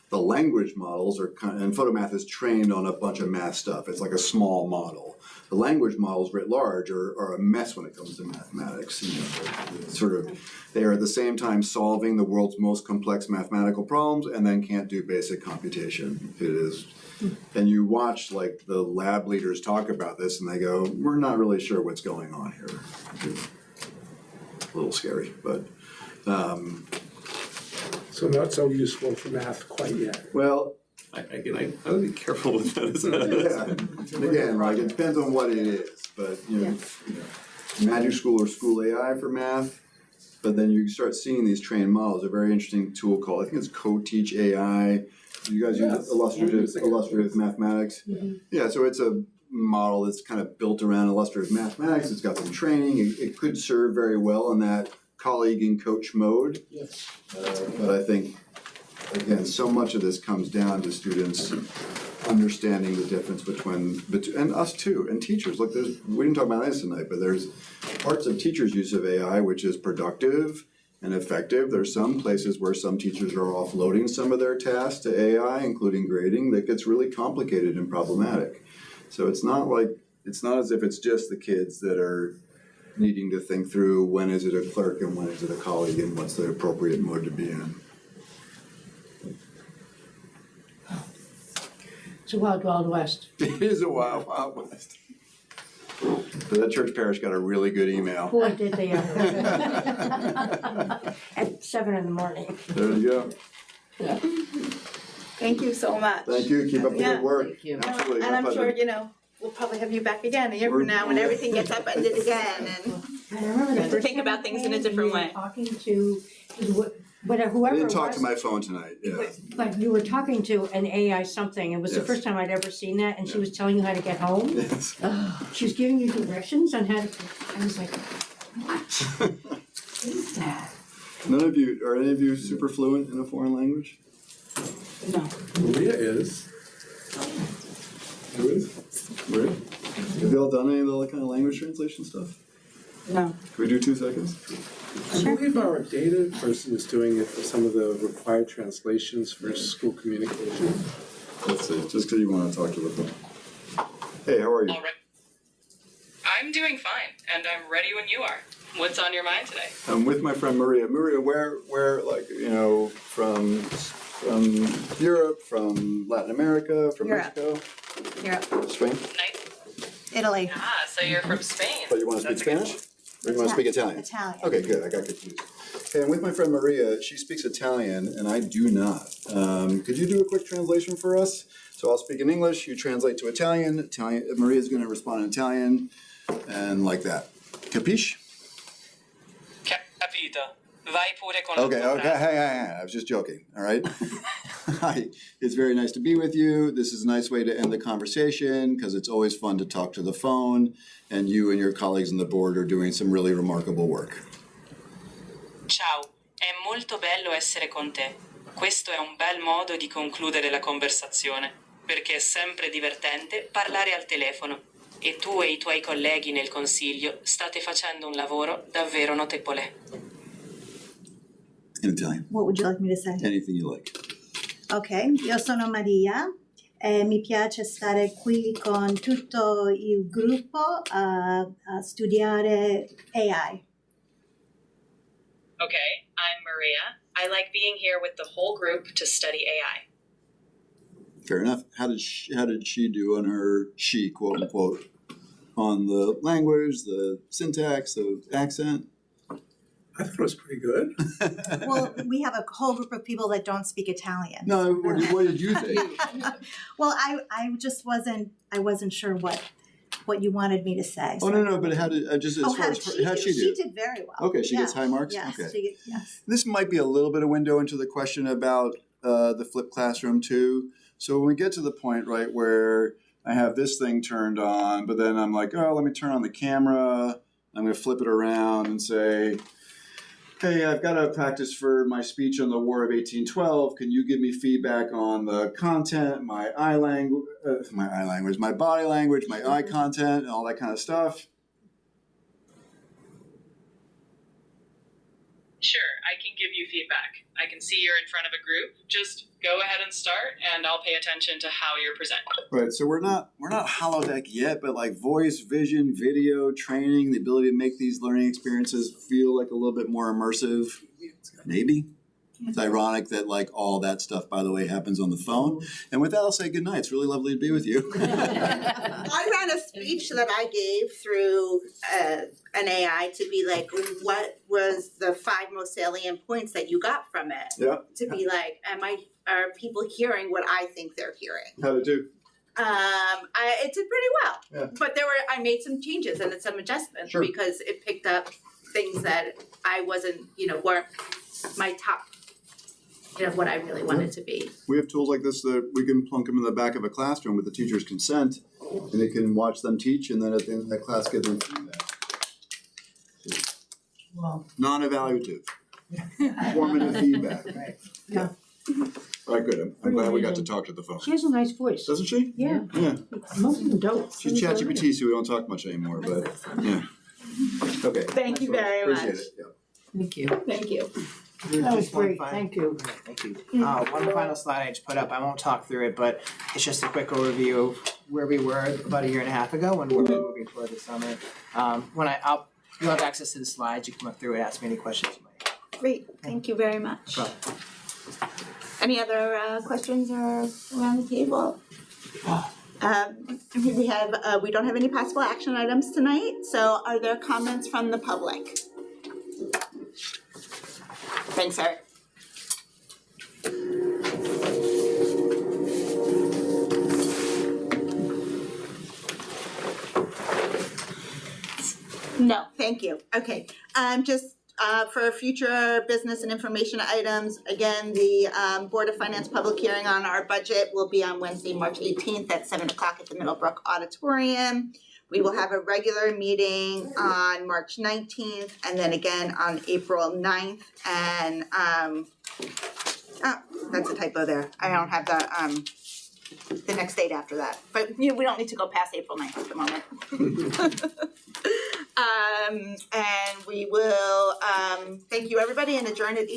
The language models are and photomath is trained on a bunch of math stuff. It's like a small model. The language models writ large are a mess when it comes to mathematics. They are at the same time solving the world's most complex mathematical problems and then can't do basic computation. It is, and you watch the lab leaders talk about this and they go, we're not really sure what's going on here. It's a little scary, but. So not so useful for math quite yet. Well, I would be careful with that. And again, it depends on what it is, but Magic School or School AI for math, but then you start seeing these trained models. A very interesting tool called, I think it's Co-Teach AI. You guys use illustrative mathematics? Yeah, so it's a model that's kind of built around illustrative mathematics. It's got some training. It could serve very well in that colleague and coach mode. Yes. But I think, again, so much of this comes down to students understanding the difference between and us too, and teachers. Look, we didn't talk about this tonight, but there's parts of teachers' use of AI which is productive and effective. There's some places where some teachers are offloading some of their tasks to AI, including grading, that gets really complicated and problematic. So it's not as if it's just the kids that are needing to think through when is it a clerk and when is it a colleague and what's the appropriate mode to be in. It's a wild, wild west. It is a wild, wild west. But that church parish got a really good email. Boy, did they ever. At 7 a.m. There you go. Thank you so much. Thank you, keep up the good work. Thank you. Absolutely, And my I'm pleasure. sure, we'll probably have you back again a year from now when everything gets upended again and I remember we the have to first think time about I things came in a different and way. you were talking to whoever I it didn't was. talk to my phone tonight, yeah. But you were talking to an AI something. It was the Yes. first time I'd ever seen that, and she was telling you how to get home. Yes. She was giving you directions on how to. I was like, what is that? Are any of you super fluent in a foreign language? No. Maria is. Who is? Maria? Have you all done any of the kind of language translation stuff? No. Can we do 2 seconds? I believe our data person is doing it for some of the required translations for school communication. Let's see, just because you want to talk to the phone. Hey, how are you? All right. I'm doing fine, and I'm ready when you are. What's on your mind today? I'm with my friend Maria. Maria, where, like, from Europe, from Latin America, from Europe. Mexico, Europe. Spain? Nice. Italy. Ah, so you're from Spain. But you want to speak Spanish? Or you want to speak Italian? Italian. Okay, good. I got confused. Okay, I'm with my friend Maria. She speaks Italian, and I do not. Could you do a quick translation for us? So I'll speak in English. You translate to Italian. Maria's going to respond in Italian, and like that. Capisci? Capito. Vai pure con la Okay, tua okay. Hey. I was just joking. All right. Hi. It's very nice to be with you. This is a nice way to end the conversation because it's always fun to talk to the phone, and you and your colleagues on the board are doing some really remarkable work. Ciao, è molto bello essere con te. Questo è un bel modo di concludere la conversazione, perché è sempre divertente parlare al telefono. E tu e i tuoi colleghi nel consiglio state facendo un lavoro davvero notevole. In Italian. What would you like me to say? Anything you like. Ok, io sono Maria e mi piace stare qui con tutto il gruppo a studiare AI. Okay, I'm Maria. I like being here with the whole group to study AI. Fair enough. How did she do on her quote unquote on the language, the syntax, the accent? I thought it was pretty good. Well, we have a whole group of people that don't speak Italian. No, what did you think? Well, I just wasn't sure what you wanted me to say. Oh no, but how did just as far how as did she how'd do? she do? She did very well. Okay, she gets high marks? Yes, Okay. yes. This might be a little bit of window into the question about the flipped classroom too. So when we get to the point, right, where I have this thing turned on, but then I'm like, oh, let me turn on the camera. I'm going to flip it around and say, hey, I've got to practice for my speech on the War of 1812. Can you give me feedback on the content, my body language, my eye content, and all that kind of stuff? Sure, I can give you feedback. I can see you're in front of a group. Just go ahead and start, and I'll pay attention to how you're presenting. Right, so we're not holodeck yet, but like voice, vision, video, training, the ability to make these learning experiences feel like a little bit more immersive, maybe. It's ironic that like all that stuff, by the way, happens on the phone. And with that, I'll say good night. It's really lovely to be with you. I ran a speech that I gave through an AI to be like, what was the 5 most salient points that you got from it? Yeah. To be like, are people hearing what I think they're hearing? How'd it do? It did pretty well. Yeah. But I made some changes and some adjustments Sure. because it picked up things that I wasn't, weren't my top, what I really wanted to be. We have tools like this that we can plunk them in the back of a classroom with the teacher's consent, and they can watch them teach, and then at the end of that class give them feedback. Well, non-evaluative, formative feedback. right. Yeah. All right, good. I'm glad we got to talk to the phone. She has a nice voice. Doesn't she? Yeah. Yeah. Most of them don't. She's ChatGPT, so we don't talk much anymore, but yeah. Okay. Thank you very much. Appreciate it. Yeah. Thank you. Thank you. That was Just one great. final- Thank you. Thank you. One final slide I just put up. I won't talk through it, but it's just a quick overview of where we were about a year and a half ago and where we're moving toward this summer. You'll have access to the slides. You can look through it, ask me any questions you might have. Great. Thank you very much. Well, Any other questions or around the table? We don't have any possible action items tonight, so are there comments from the public? Thanks, Eric. No, thank you. Okay, just for future business and information items, again, the Board of Finance public hearing on our budget will be on Wednesday, March 18th at 7 o'clock at the Middlebrook Auditorium. We will have a regular meeting on March 19th and then again on April 9th. And, that's a typo there. I don't have the next date after that. But we don't need to go past April 9th at the moment. And we will thank you everybody and adjourn at 8:00.